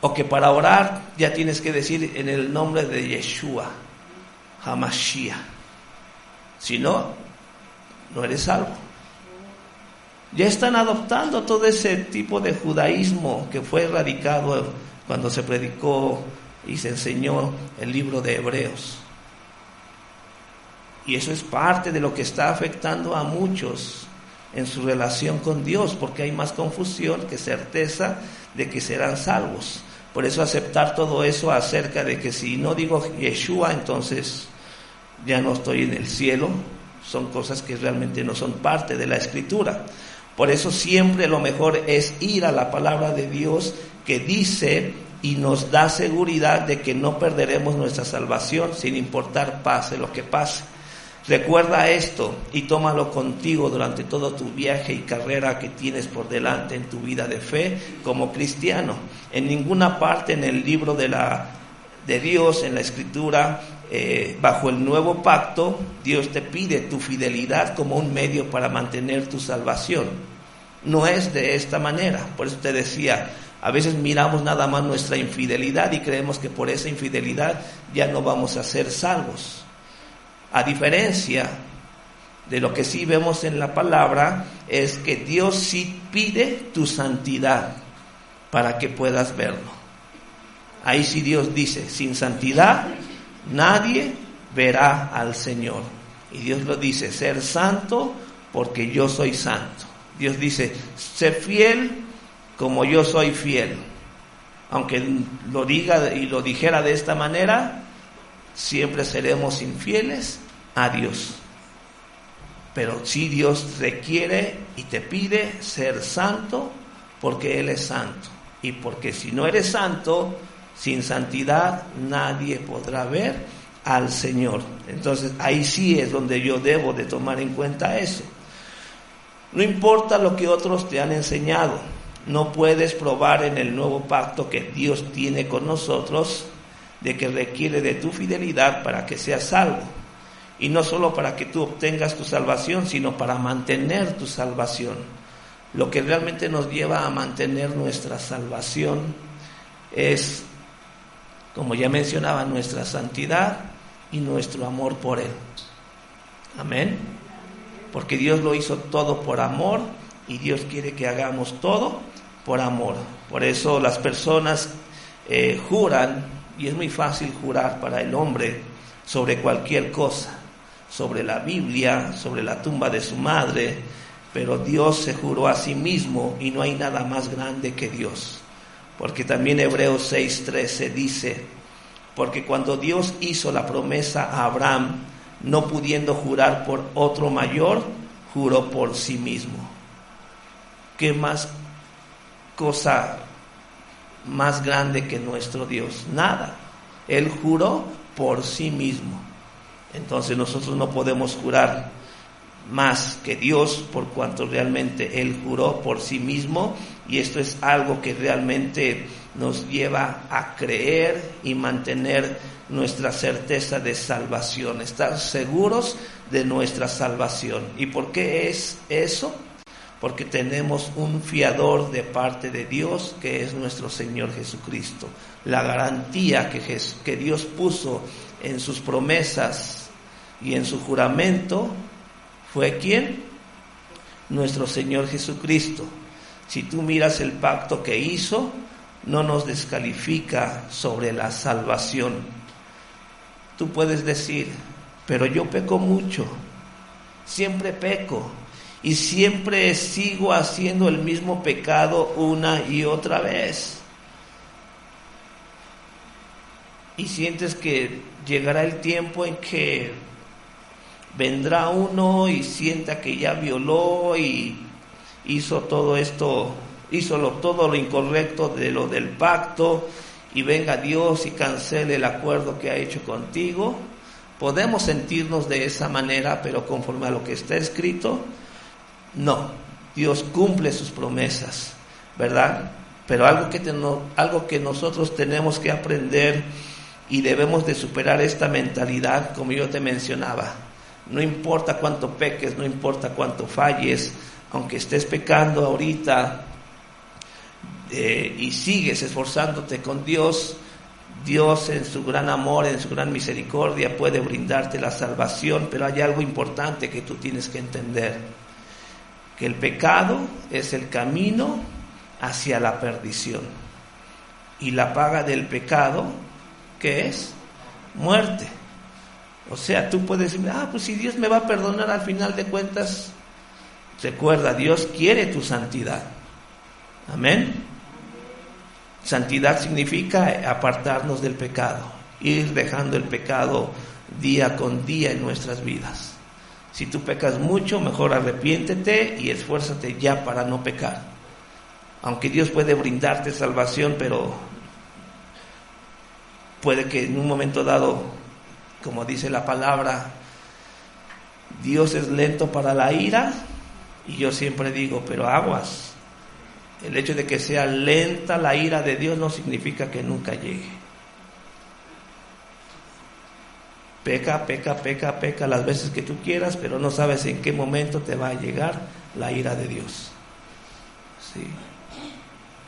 O que para orar ya tienes que decir en el nombre de Yeshua, Hamashiach. Si no, no eres salvo. Ya están adoptando todo ese tipo de judaísmo que fue erradicado cuando se predicó y se enseñó el libro de Hebreos. Y eso es parte de lo que está afectando a muchos en su relación con Dios, porque hay más confusión que certeza de que serán salvos. Por eso aceptar todo eso acerca de que si no digo Yeshua, entonces ya no estoy en el cielo, son cosas que realmente no son parte de la Escritura. Por eso siempre lo mejor es ir a la palabra de Dios, que dice y nos da seguridad de que no perderemos nuestra salvación sin importar pase lo que pase. Recuerda esto y tómalo contigo durante todo tu viaje y carrera que tienes por delante en tu vida de fe como cristiano. En ninguna parte en el libro de Dios, en la Escritura, bajo el nuevo pacto, Dios te pide tu fidelidad como un medio para mantener tu salvación. No es de esta manera. Por eso te decía, a veces miramos nada más nuestra infidelidad y creemos que por esa infidelidad ya no vamos a ser salvos. A diferencia de lo que sí vemos en la palabra, es que Dios sí pide tu santidad para que puedas verlo. Ahí sí Dios dice, sin santidad nadie verá al Señor. Y Dios lo dice, ser santo porque yo soy santo. Dios dice, sé fiel como yo soy fiel. Aunque lo diga y lo dijera de esta manera, siempre seremos infieles a Dios. Pero sí Dios requiere y te pide ser santo porque Él es santo. Y porque si no eres santo, sin santidad nadie podrá ver al Señor. Entonces ahí sí es donde yo debo de tomar en cuenta eso. No importa lo que otros te han enseñado, no puedes probar en el nuevo pacto que Dios tiene con nosotros de que requiere de tu fidelidad para que seas salvo. Y no solo para que tú obtengas tu salvación, sino para mantener tu salvación. Lo que realmente nos lleva a mantener nuestra salvación es, como ya mencionaba, nuestra santidad y nuestro amor por Él. Amén. Porque Dios lo hizo todo por amor y Dios quiere que hagamos todo por amor. Por eso las personas juran, y es muy fácil jurar para el hombre sobre cualquier cosa, sobre la Biblia, sobre la tumba de su madre, pero Dios se juró a sí mismo y no hay nada más grande que Dios. Porque también Hebreos 6:13 dice, porque cuando Dios hizo la promesa a Abraham, no pudiendo jurar por otro mayor, juró por sí mismo. ¿Qué más cosa más grande que nuestro Dios? Nada. Él juró por sí mismo. Entonces nosotros no podemos jurar más que Dios, por cuanto realmente Él juró por sí mismo, y esto es algo que realmente nos lleva a creer y mantener nuestra certeza de salvación, estar seguros de nuestra salvación. ¿Y por qué es eso? Porque tenemos un fiador de parte de Dios, que es nuestro Señor Jesucristo. La garantía que Dios puso en sus promesas y en su juramento fue ¿quién? Nuestro Señor Jesucristo. Si tú miras el pacto que hizo, no nos descalifica sobre la salvación. Tú puedes decir, pero yo peco mucho, siempre peco y siempre sigo haciendo el mismo pecado una y otra vez. Y sientes que llegará el tiempo en que vendrá uno y sienta que ya violó y hizo todo esto, todo lo incorrecto de lo del pacto, y venga Dios y cancele el acuerdo que ha hecho contigo. Podemos sentirnos de esa manera, pero conforme a lo que está escrito, no. Dios cumple sus promesas, ¿verdad? Pero algo que nosotros tenemos que aprender y debemos de superar esta mentalidad, como yo te mencionaba, No importa cuánto peques, no importa cuánto falles, aunque estés pecando ahorita y sigues esforzándote con Dios, Dios en su gran amor, en su gran misericordia puede brindarte la salvación, pero hay algo importante que tú tienes que entender, que el pecado es el camino hacia la perdición y la paga del pecado, ¿qué es? Muerte. O sea, tú puedes decir, pues si Dios me va a perdonar al final de cuentas, recuerda, Dios quiere tu santidad. Amén. Santidad significa apartarnos del pecado, ir dejando el pecado día con día en nuestras vidas. Si tú pecas mucho, mejor arrepiéntete y esfuérzate ya para no pecar. Aunque Dios puede brindarte salvación, pero puede que en un momento dado, como dice la palabra, Dios es lento para la ira, y yo siempre digo, pero aguas. El hecho de que sea lenta la ira de Dios no significa que nunca llegue. Peca las veces que tú quieras, pero no sabes en qué momento te va a llegar la ira de Dios. Sí.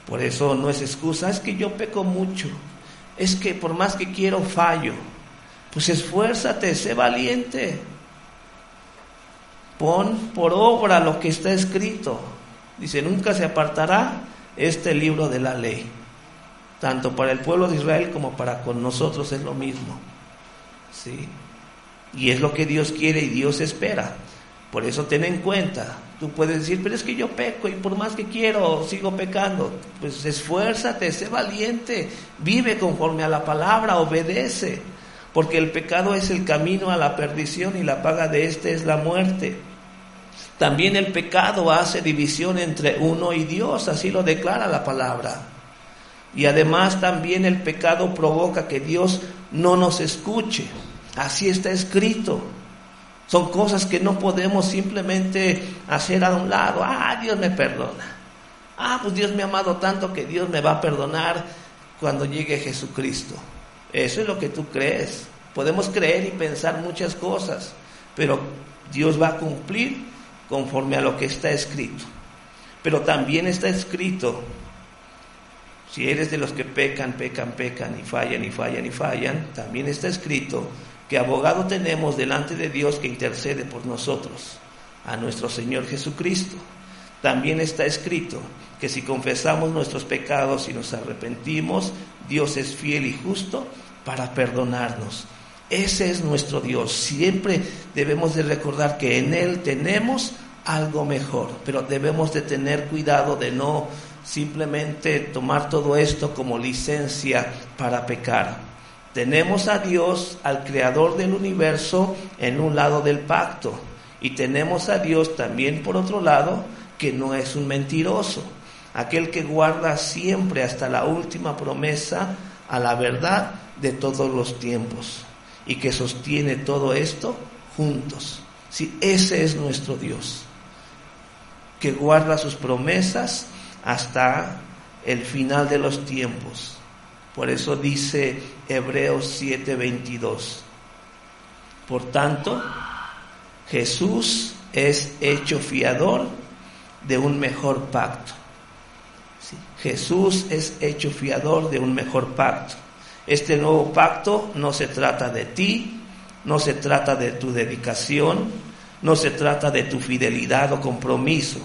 Por eso no es excusa, es que yo peco mucho, es que por más que quiero fallo. Pues esfuérzate, sé valiente. Pon por obra lo que está escrito. Dice, nunca se apartará este libro de la ley. Tanto para el pueblo de Israel como para con nosotros es lo mismo. ¿Sí? Y es lo que Dios quiere y Dios espera. Por eso ten en cuenta. Tú puedes decir, pero es que yo peco y por más que quiero sigo pecando. Pues esfuérzate, sé valiente, vive conforme a la palabra, obedece. Porque el pecado es el camino a la perdición y la paga de este es la muerte. También el pecado hace división entre uno y Dios, así lo declara la palabra. Y además también el pecado provoca que Dios no nos escuche. Así está escrito. Son cosas que no podemos simplemente hacer a un lado. Dios me perdona. Pues Dios me ha amado tanto que Dios me va a perdonar cuando llegue Jesucristo. Eso es lo que tú crees. Podemos creer y pensar muchas cosas, pero Dios va a cumplir conforme a lo que está escrito. Pero también está escrito, si eres de los que pecan y fallan, también está escrito que abogado tenemos delante de Dios que intercede por nosotros, a nuestro Señor Jesucristo. También está escrito que si confesamos nuestros pecados y nos arrepentimos, Dios es fiel y justo para perdonarnos. Ese es nuestro Dios. Siempre debemos de recordar que en Él tenemos algo mejor, pero debemos de tener cuidado de no simplemente tomar todo esto como licencia para pecar. Tenemos a Dios, al Creador del universo, en un lado del pacto, y tenemos a Dios también por otro lado, que no es un mentiroso, aquel que guarda siempre hasta la última promesa a la verdad de todos los tiempos, y que sostiene todo esto juntos. Sí, ese es nuestro Dios, que guarda sus promesas hasta el final de los tiempos. Por eso dice Hebreos 7:22. Por tanto, Jesús es hecho fiador de un mejor pacto. Sí, Jesús es hecho fiador de un mejor pacto. Este nuevo pacto no se trata de ti, no se trata de tu dedicación, no se trata de tu fidelidad o compromiso.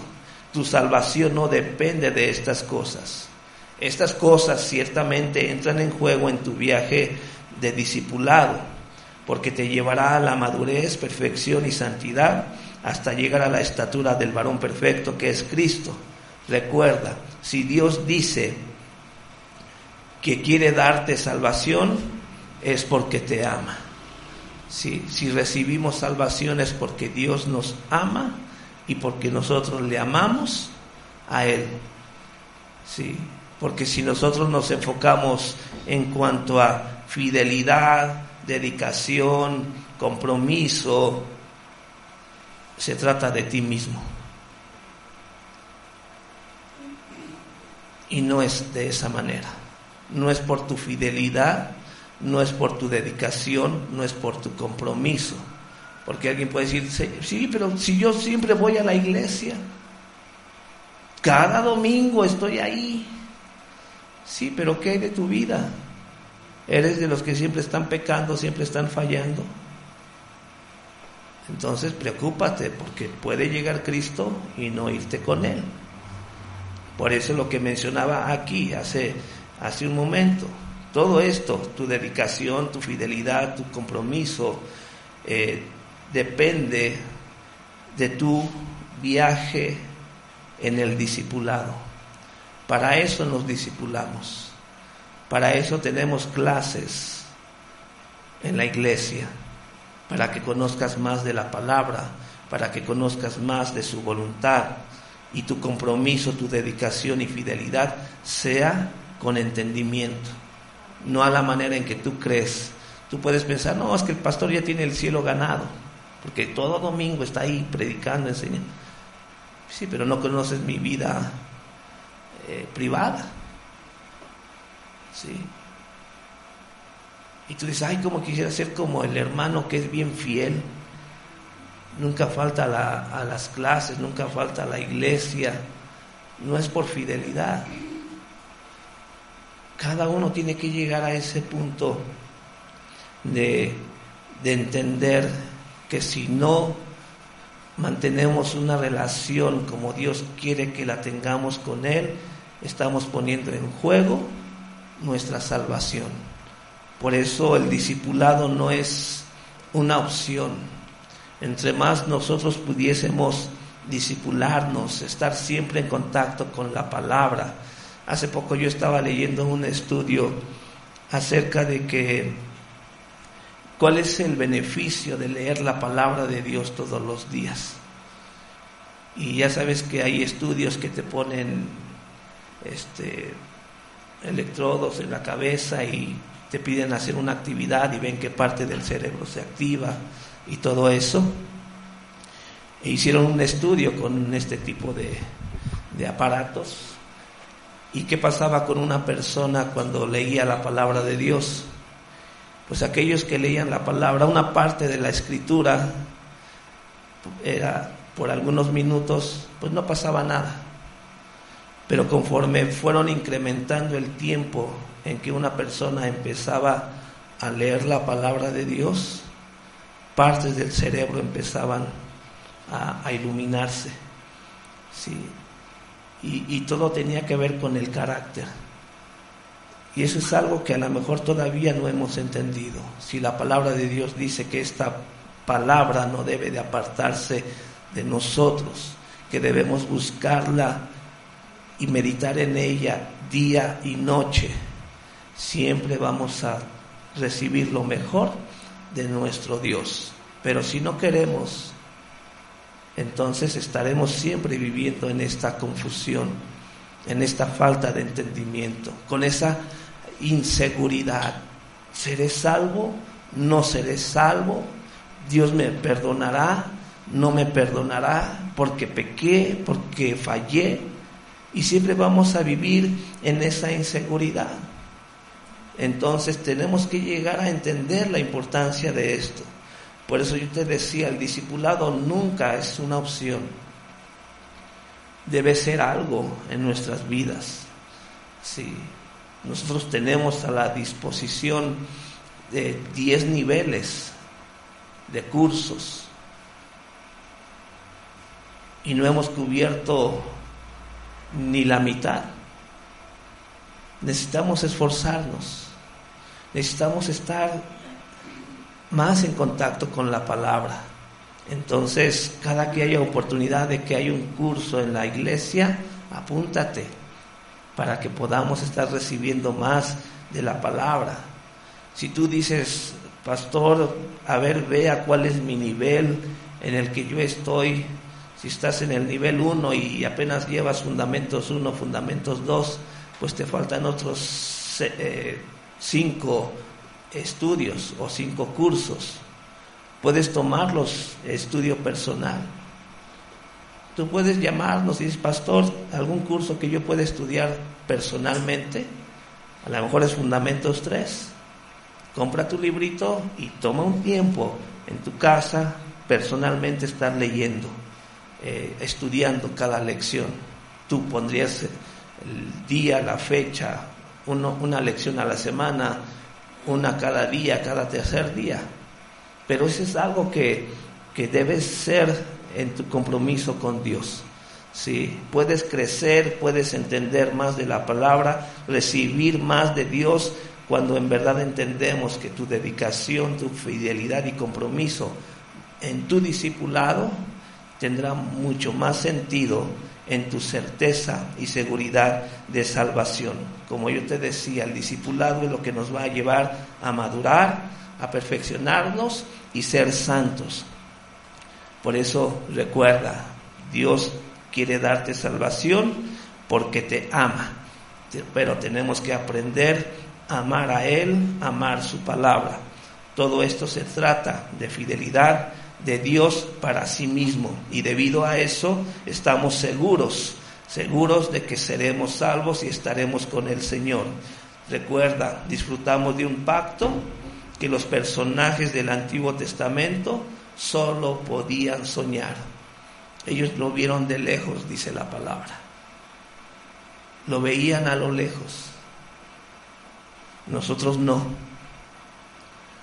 Tu salvación no depende de estas cosas. Estas cosas ciertamente entran en juego en tu viaje de discipulado, porque te llevará a la madurez, perfección y santidad hasta llegar a la estatura del varón perfecto que es Cristo. Recuerda, si Dios dice que quiere darte salvación, es porque te ama. Si recibimos salvación es porque Dios nos ama y porque nosotros le amamos a Él. Sí, porque si nosotros nos enfocamos en cuanto a fidelidad, dedicación, compromiso, se trata de ti mismo. Y no es de esa manera. No es por tu fidelidad, no es por tu dedicación, no es por tu compromiso. Porque alguien puede decir, sí, pero si yo siempre voy a la iglesia, cada domingo estoy ahí. Sí, pero ¿qué hay de tu vida? ¿Eres de los que siempre están pecando, siempre están fallando? Entonces preocúpate, porque puede llegar Cristo y no irte con Él. Por eso lo que mencionaba aquí hace un momento, todo esto, tu dedicación, tu fidelidad, tu compromiso, depende de tu viaje en el discipulado. Para eso nos discipulamos, para eso tenemos clases en la iglesia, para que conozcas más de la palabra, para que conozcas más de su voluntad, y tu compromiso, tu dedicación y fidelidad sea con entendimiento, no a la manera en que tú crees. Tú puedes pensar, no, es que el pastor ya tiene el cielo ganado, porque todo domingo está ahí predicando, enseñando. Sí, pero no conoces mi vida privada. Sí. Y tú dices, ay, como quisiera ser como el hermano que es bien fiel, nunca falta a las clases, nunca falta a la iglesia. No es por fidelidad. Cada uno tiene que llegar a ese punto de entender que si no mantenemos una relación como Dios quiere que la tengamos con Él, estamos poniendo en juego nuestra salvación. Por eso el discipulado no es una opción. Entre más nosotros pudiésemos discipularnos, estar siempre en contacto con la palabra. Hace poco yo estaba leyendo un estudio acerca de que cuál es el beneficio de leer la palabra de Dios todos los días. Y ya sabes que hay estudios que te ponen electrodos en la cabeza y te piden hacer una actividad y ven qué parte del cerebro se activa y todo eso. E hicieron un estudio con este tipo de aparatos. ¿Y qué pasaba con una persona cuando leía la palabra de Dios? Pues aquellos que leían la palabra, una parte de la escritura era por algunos minutos, pues no pasaba nada. Pero conforme fueron incrementando el tiempo en que una persona empezaba a leer la palabra de Dios, partes del cerebro empezaban a iluminarse, ¿sí? Y todo tenía que ver con el carácter. Y eso es algo que a lo mejor todavía no hemos entendido. Si la palabra de Dios dice que esta palabra no debe de apartarse de nosotros, que debemos buscarla y meditar en ella día y noche, siempre vamos a recibir lo mejor de nuestro Dios. Pero si no queremos, entonces estaremos siempre viviendo en esta confusión, en esta falta de entendimiento, con esa inseguridad. ¿Seré salvo? ¿No seré salvo? ¿Dios me perdonará? ¿No me perdonará? ¿Porque pequé? ¿Porque fallé? Y siempre vamos a vivir en esa inseguridad. Entonces tenemos que llegar a entender la importancia de esto. Por eso yo te decía, el discipulado nunca es una opción. Debe ser algo en nuestras vidas. Sí. Nosotros tenemos a la disposición de 10 niveles de cursos y no hemos cubierto ni la mitad. Necesitamos esforzarnos, necesitamos estar más en contacto con la palabra. Entonces, cada que haya oportunidad de que haya un curso en la iglesia, apúntate para que podamos estar recibiendo más de la palabra. Si tú dices, pastor, a ver, vea cuál es mi nivel en el que yo estoy. Si estás en el nivel 1 y apenas llevas fundamentos 1, fundamentos 2, pues te faltan otros 5 estudios o 5 cursos. Puedes tomarlos, estudio personal. Tú puedes llamarnos y dices, pastor, algún curso que yo pueda estudiar personalmente. A lo mejor es fundamentos 3. Compra tu librito y toma un tiempo en tu casa, personalmente estar leyendo, estudiando cada lección. Tú pondrías el día, la fecha, una lección a la semana, una cada día, cada tercer día. Pero eso es algo que debes ser en tu compromiso con Dios. ¿Sí? Puedes crecer, puedes entender más de la palabra, recibir más de Dios cuando en verdad entendemos que tu dedicación, tu fidelidad y compromiso en tu discipulado tendrá mucho más sentido en tu certeza y seguridad de salvación. Como yo te decía, el discipulado es lo que nos va a llevar a madurar, a perfeccionarnos y ser santos. Por eso recuerda, Dios quiere darte salvación porque te ama, pero tenemos que aprender a amar a Él, amar su palabra. Todo esto se trata de fidelidad de Dios para sí mismo, y debido a eso estamos seguros de que seremos salvos y estaremos con el Señor. Recuerda, disfrutamos de un pacto que los personajes del Antiguo Testamento solo podían soñar. Ellos lo vieron de lejos, dice la palabra. Lo veían a lo lejos. Nosotros no.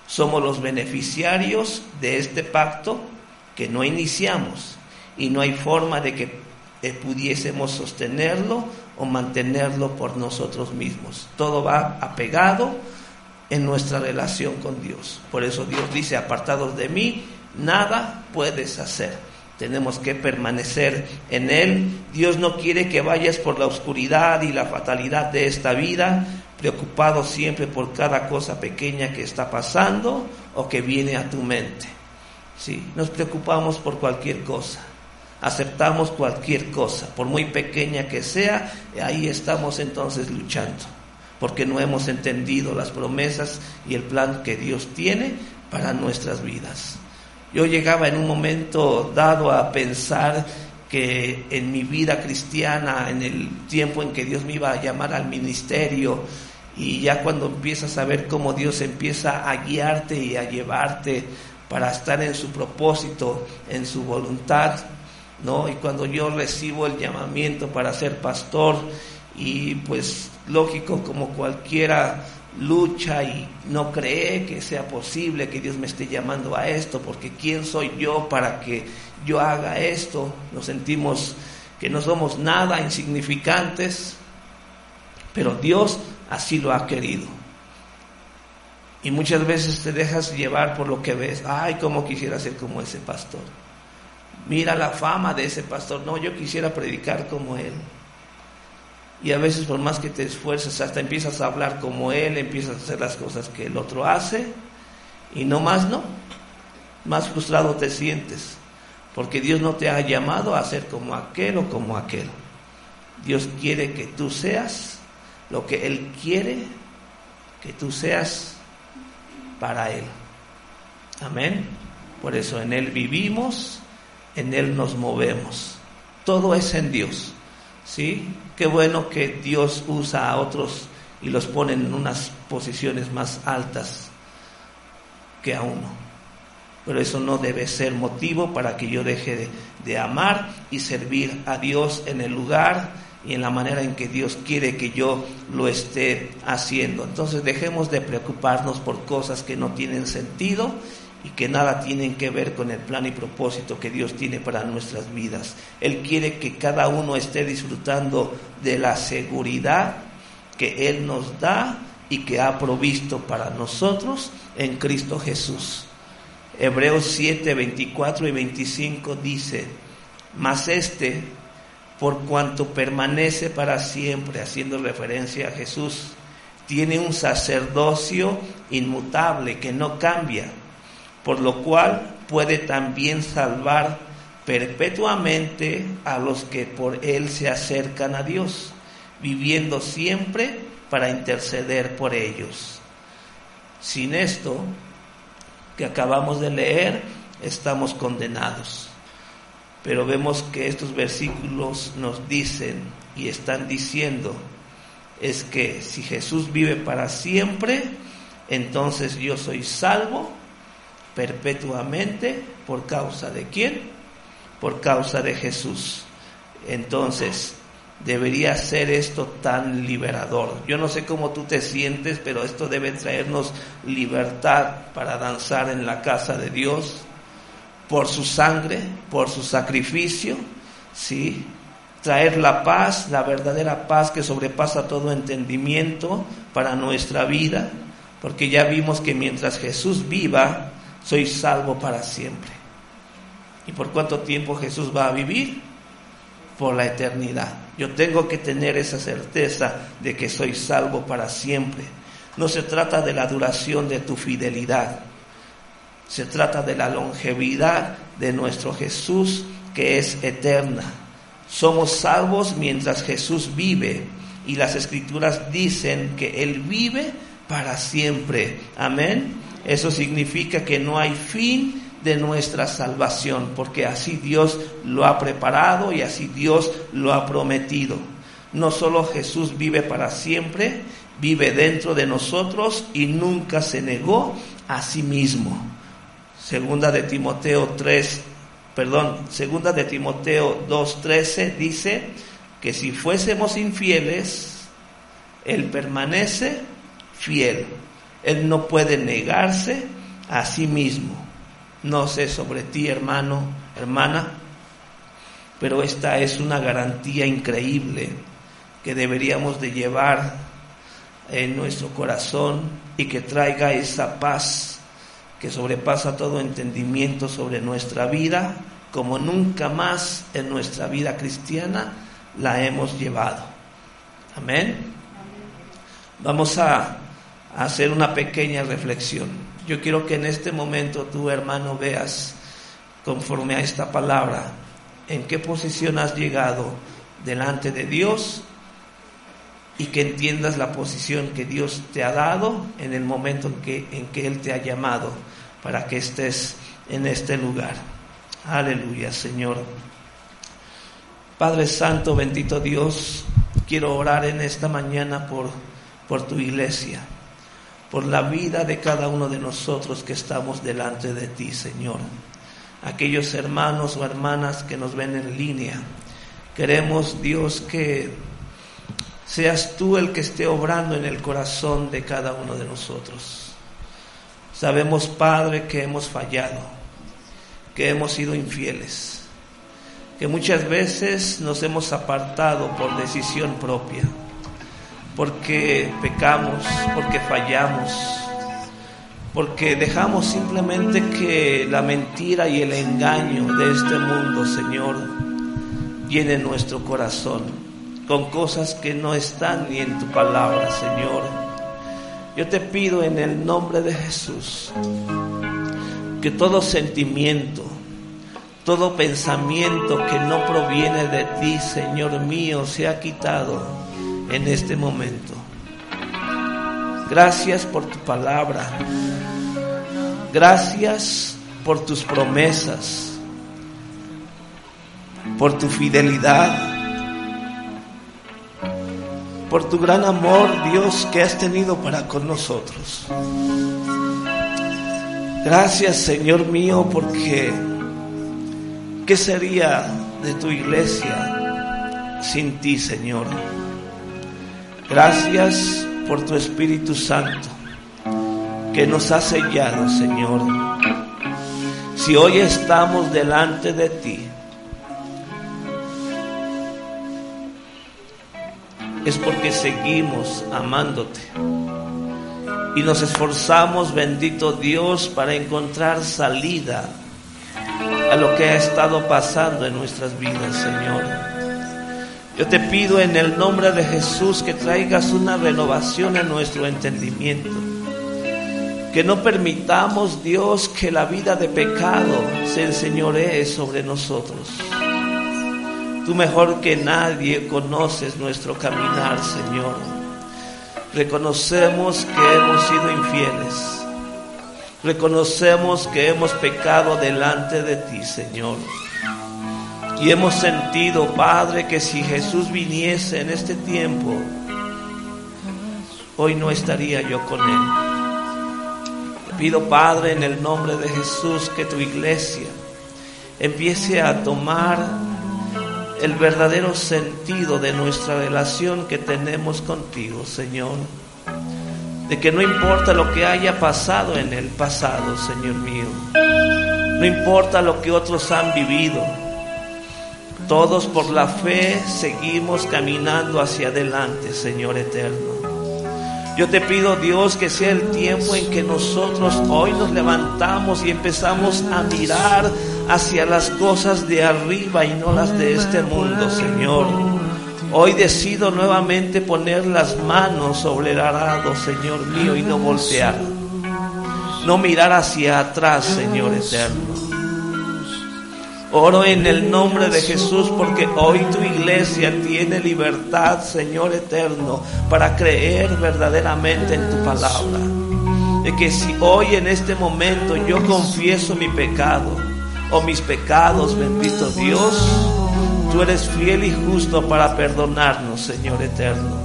Somos los beneficiarios de este pacto que no iniciamos, y no hay forma de que pudiésemos sostenerlo o mantenerlo por nosotros mismos. Todo va apegado en nuestra relación con Dios. Por eso Dios dice: apartados de mí, nada puedes hacer. Tenemos que permanecer en Él. Dios no quiere que vayas por la oscuridad y la fatalidad de esta vida, preocupado siempre por cada cosa pequeña que está pasando o que viene a tu mente. Sí, nos preocupamos por cualquier cosa, aceptamos cualquier cosa, por muy pequeña que sea, ahí estamos entonces luchando, porque no hemos entendido las promesas y el plan que Dios tiene para nuestras vidas. Yo llegaba en un momento dado a pensar que en mi vida cristiana, en el tiempo en que Dios me iba a llamar al ministerio, y ya cuando empiezas a ver cómo Dios empieza a guiarte y a llevarte para estar en su propósito, en su voluntad, ¿no? Y cuando yo recibo el llamamiento para ser pastor, y pues lógico, como cualquiera, lucha y no cree que sea posible que Dios me esté llamando a esto, porque ¿quién soy yo para que yo haga esto? Nos sentimos que no somos nada, insignificantes, pero Dios así lo ha querido. Y muchas veces te dejas llevar por lo que ves. Ay, cómo quisiera ser como ese pastor. Mira la fama de ese pastor. No, yo quisiera predicar como él. Y a veces, por más que te esfuerces, hasta empiezas a hablar como él, empiezas a hacer las cosas que el otro hace, y no más, no, más frustrado te sientes, porque Dios no te ha llamado a ser como aquel o como aquel. Dios quiere que tú seas lo que Él quiere que tú seas para Él. Amén. Por eso en Él vivimos, en Él nos movemos. Todo es en Dios. ¿Sí? Qué bueno que Dios usa a otros y los pone en unas posiciones más altas que a uno. Pero eso no debe ser motivo para que yo deje de amar y servir a Dios en el lugar y en la manera en que Dios quiere que yo lo esté haciendo. Entonces dejemos de preocuparnos por cosas que no tienen sentido y que nada tienen que ver con el plan y propósito que Dios tiene para nuestras vidas. Él quiere que cada uno esté disfrutando de la seguridad que Él nos da y que ha provisto para nosotros en Cristo Jesús. Hebreos 7, 24 y 25 dice: mas por cuanto permanece para siempre, haciendo referencia a Jesús, tiene un sacerdocio inmutable que no cambia, por lo cual puede también salvar perpetuamente a los que por Él se acercan a Dios, viviendo siempre para interceder por ellos. Sin esto que acabamos de leer, estamos condenados. Pero vemos que estos versículos nos dicen y están diciendo es que si Jesús vive para siempre, entonces yo soy salvo perpetuamente. ¿Por causa de quién? Por causa de Jesús. Entonces, debería ser esto tan liberador. Yo no sé cómo tú te sientes, pero esto debe traernos libertad para danzar en la casa de Dios, por su sangre, por su sacrificio, ¿sí? Traer la paz, la verdadera paz que sobrepasa todo entendimiento para nuestra vida, porque ya vimos que mientras Jesús viva, soy salvo para siempre. ¿Y por cuánto tiempo Jesús va a vivir? Por la eternidad. Yo tengo que tener esa certeza de que soy salvo para siempre. No se trata de la duración de tu fidelidad, se trata de la longevidad de nuestro Jesús, que es eterna. Somos salvos mientras Jesús vive, y las Escrituras dicen que Él vive para siempre. Amén. Eso significa que no hay fin de nuestra salvación, porque así Dios lo ha preparado y así Dios lo ha prometido. No solo Jesús vive para siempre, vive dentro de nosotros y nunca se negó a sí mismo. Segunda de Timoteo 2:13 dice que si fuésemos infieles, Él permanece fiel. Él no puede negarse a sí mismo. No sé sobre ti, hermano, hermana, pero esta es una garantía increíble que deberíamos de llevar en nuestro corazón y que traiga esa paz que sobrepasa todo entendimiento sobre nuestra vida, como nunca más en nuestra vida cristiana la hemos llevado. Amén. Vamos a hacer una pequeña reflexión. Yo quiero que en este momento tú, hermano, veas, conforme a esta palabra, en qué posición has llegado delante de Dios y que entiendas la posición que Dios te ha dado en el momento en que Él te ha llamado para que estés en este lugar. Aleluya, Señor. Padre Santo, bendito Dios, quiero orar en esta mañana por tu iglesia, por la vida de cada uno de nosotros que estamos delante de ti, Señor. Aquellos hermanos o hermanas que nos ven en línea, queremos, Dios, que seas tú el que esté obrando en el corazón de cada uno de nosotros. Sabemos, Padre, que hemos fallado, que hemos sido infieles, que muchas veces nos hemos apartado por decisión propia, porque pecamos, porque fallamos, porque dejamos simplemente que la mentira y el engaño de este mundo, Señor, llene nuestro corazón con cosas que no están ni en tu palabra, Señor. Yo te pido en el nombre de Jesús que todo sentimiento, todo pensamiento que no proviene de ti, Señor mío, sea quitado en este momento. Gracias por tu palabra. Gracias por tus promesas, por tu fidelidad, por tu gran amor, Dios, que has tenido para con nosotros. Gracias, Señor mío, porque ¿qué sería de tu iglesia sin ti, Señor? Gracias por tu Espíritu Santo que nos ha sellado, Señor. Si hoy estamos delante de ti, es porque seguimos amándote y nos esforzamos, bendito Dios, para encontrar salida a lo que ha estado pasando en nuestras vidas, Señor. Yo te pido en el nombre de Jesús que traigas una renovación en nuestro entendimiento, que no permitamos, Dios, que la vida de pecado se enseñoree sobre nosotros. Tú mejor que nadie conoces nuestro caminar, Señor. Reconocemos que hemos sido infieles, reconocemos que hemos pecado delante de ti, Señor. Y hemos sentido, Padre, que si Jesús viniese en este tiempo, hoy no estaría yo con Él. Pido, Padre, en el nombre de Jesús, que tu iglesia empiece a tomar el verdadero sentido de nuestra relación que tenemos contigo, Señor. De que no importa lo que haya pasado en el pasado, Señor mío. No importa lo que otros han vivido. Todos por la fe seguimos caminando hacia adelante, Señor eterno. Yo te pido, Dios, que sea el tiempo en que nosotros hoy nos levantamos y empezamos a mirar hacia las cosas de arriba y no las de este mundo, Señor. Hoy decido nuevamente poner las manos sobre el arado, Señor mío, y no voltear. No mirar hacia atrás, Señor eterno. Oro en el nombre de Jesús porque hoy tu iglesia tiene libertad, Señor eterno, para creer verdaderamente en tu palabra. De que si hoy en este momento yo confieso mi pecado o mis pecados, bendito Dios, tú eres fiel y justo para perdonarnos, Señor eterno.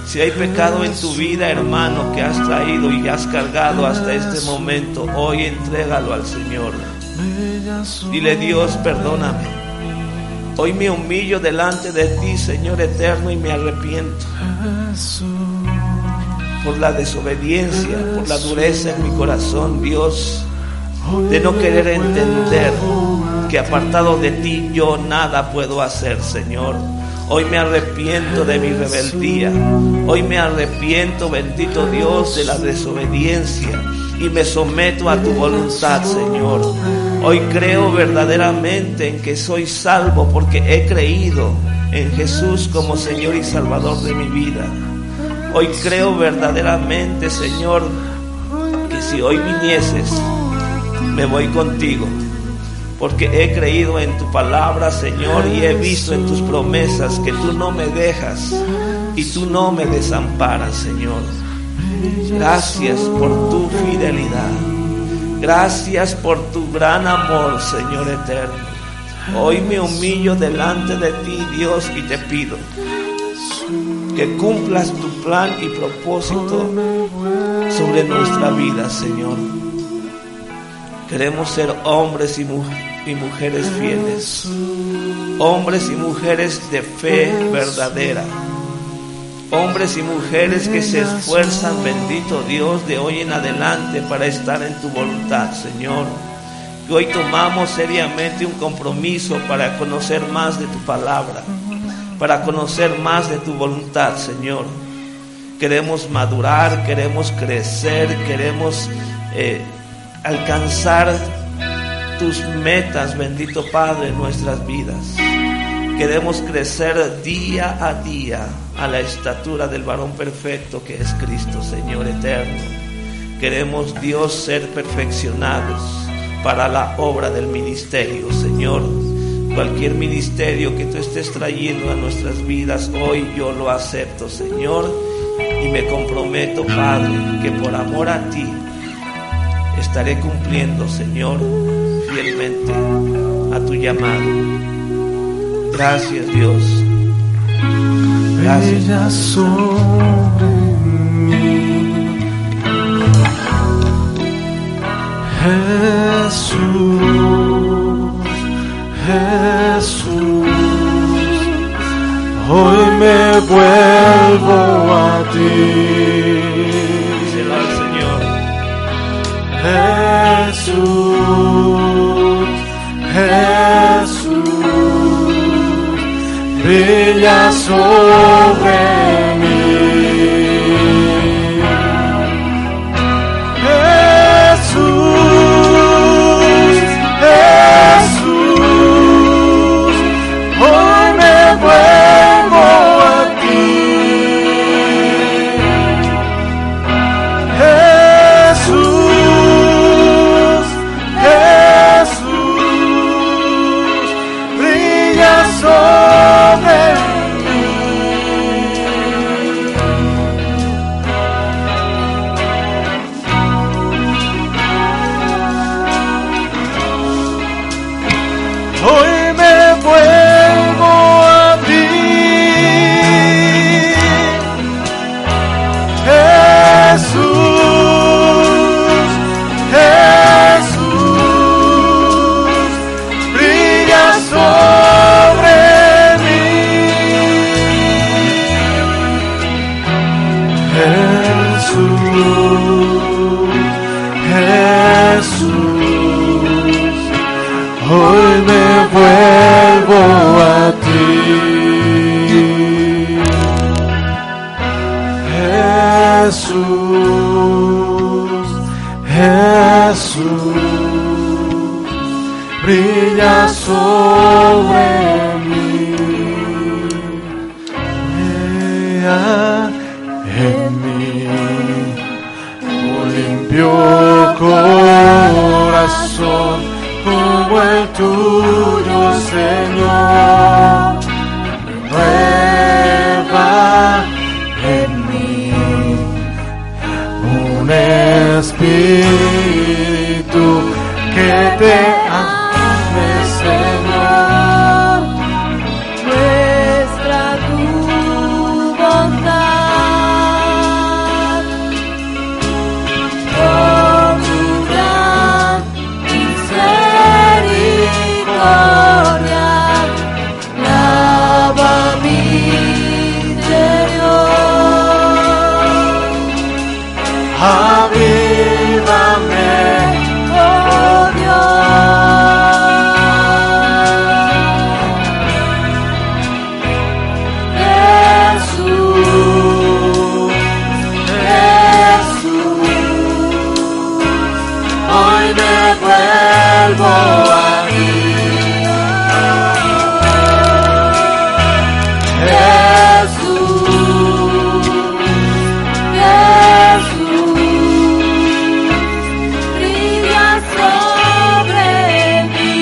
Si hay pecado en tu vida, hermano, que has traído y has cargado hasta este momento, hoy entrégalo al Señor. Dile: Dios, perdóname. Hoy me humillo delante de ti, Señor eterno, y me arrepiento por la desobediencia, por la dureza en mi corazón, Dios, de no querer entender que apartado de ti yo nada puedo hacer, Señor. Hoy me arrepiento de mi rebeldía. Hoy me arrepiento, bendito Dios, de la desobediencia y me someto a tu voluntad, Señor. Hoy creo verdaderamente en que soy salvo porque he creído en Jesús como Señor y Salvador de mi vida. Hoy creo verdaderamente, Señor, que si hoy vinieses, me voy contigo. Porque he creído en tu palabra, Señor, y he visto en tus promesas que tú no me dejas y tú no me desamparas, Señor. Gracias por tu fidelidad. Gracias por tu gran amor, Señor eterno. Hoy me humillo delante de ti, Dios, y te pido que cumplas tu plan y propósito sobre nuestra vida, Señor. Queremos ser hombres y mujeres fieles, hombres y mujeres de fe verdadera, hombres y mujeres que se esfuerzan, bendito Dios, de hoy en adelante para estar en tu voluntad, Señor. Que hoy tomamos seriamente un compromiso para conocer más de tu palabra, para conocer más de tu voluntad, Señor. Queremos madurar, queremos crecer, queremos alcanzar tus metas, bendito Padre, en nuestras vidas. Queremos crecer día a día a la estatura del varón perfecto que es Cristo, Señor eterno. Queremos, Dios, ser perfeccionados para la obra del ministerio, Señor. Cualquier ministerio que tú estés trayendo a nuestras vidas, hoy yo lo acepto, Señor, y me comprometo, Padre, que por amor a ti estaré cumpliendo, Señor, fielmente a tu llamado. Gracias, Dios. Gracias sobre mí, Jesús, Jesús. Hoy me vuelvo a ti. Díselo al Señor. Jesús, Jesús, brilla sobre mí. Jesús, Jesús, hoy me vuelvo a ti. Jesús, Jesús, brilla sobre mí. Jesús, Jesús, brilla sobre mí, brilla en mí, un limpio corazón como el tuyo, Señor, renueva en mí un espíritu que te ame, Señor, muestra tu bondad con tu gran misericordia, lava mi interior, avívame, oh Dios. Jesús, hoy me vuelvo a ti. Jesús, brilla sobre mí.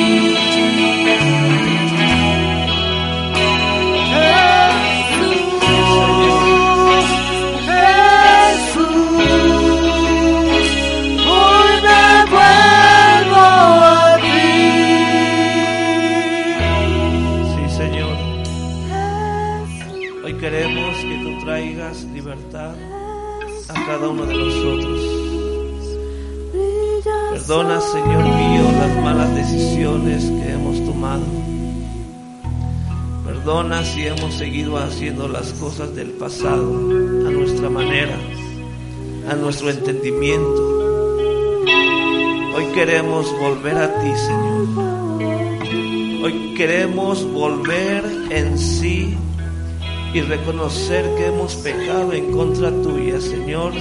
Jesús, hoy me vuelvo a ti. Sí, Señor. Hoy queremos que tú traigas libertad a cada uno de nosotros. Perdona, Señor mío, las malas decisiones que hemos tomado. Perdona si hemos seguido haciendo las cosas del pasado a nuestra manera, a nuestro entendimiento. Hoy queremos volver a ti, Señor. Hoy queremos volver en sí y reconocer que hemos pecado en contra tuya, Señor,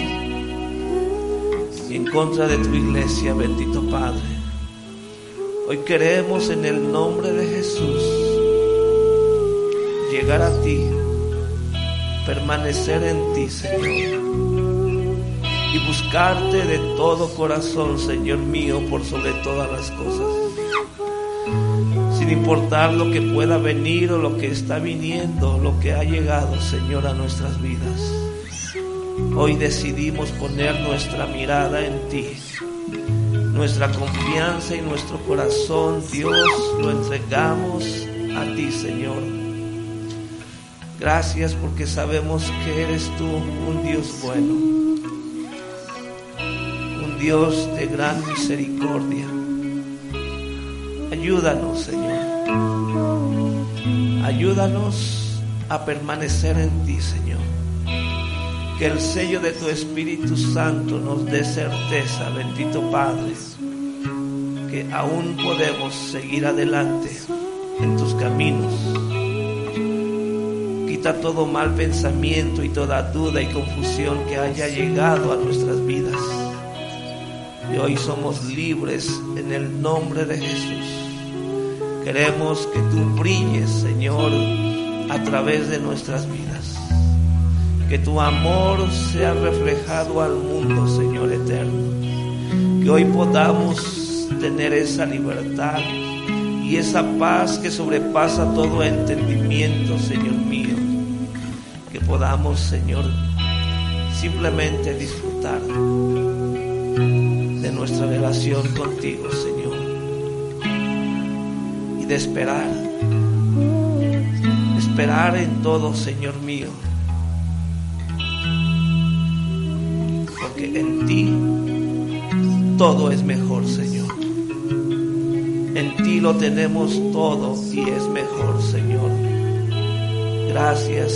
y en contra de tu iglesia, bendito Padre. Hoy queremos, en el nombre de Jesús, llegar a ti, permanecer en ti, Señor, y buscarte de todo corazón, Señor mío, por sobre todas las cosas, sin importar lo que pueda venir o lo que está viniendo, lo que ha llegado, Señor, a nuestras vidas. Hoy decidimos poner nuestra mirada en ti, nuestra confianza y nuestro corazón, Dios, lo entregamos a ti, Señor. Gracias porque sabemos que eres tú un Dios bueno, un Dios de gran misericordia. Ayúdanos, Señor. Ayúdanos a permanecer en ti, Señor. Que el sello de tu Espíritu Santo nos dé certeza, bendito Padre, que aún podemos seguir adelante en tus caminos. Quita todo mal pensamiento y toda duda y confusión que haya llegado a nuestras vidas. Y hoy somos libres en el nombre de Jesús. Queremos que tú brilles, Señor, a través de nuestras vidas. Que tu amor sea reflejado al mundo, Señor eterno. Que hoy podamos tener esa libertad y esa paz que sobrepasa todo entendimiento, Señor mío. Que podamos, Señor, simplemente disfrutar de nuestra relación contigo, Señor. Y de esperar en todo, Señor mío. Porque en ti todo es mejor, Señor. En ti lo tenemos todo y es mejor, Señor. Gracias,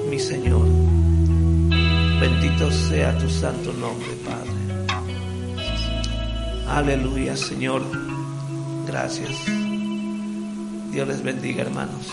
mi Señor. Bendito sea tu santo nombre, Padre. Aleluya, Señor. Gracias. Dios les bendiga, hermanos.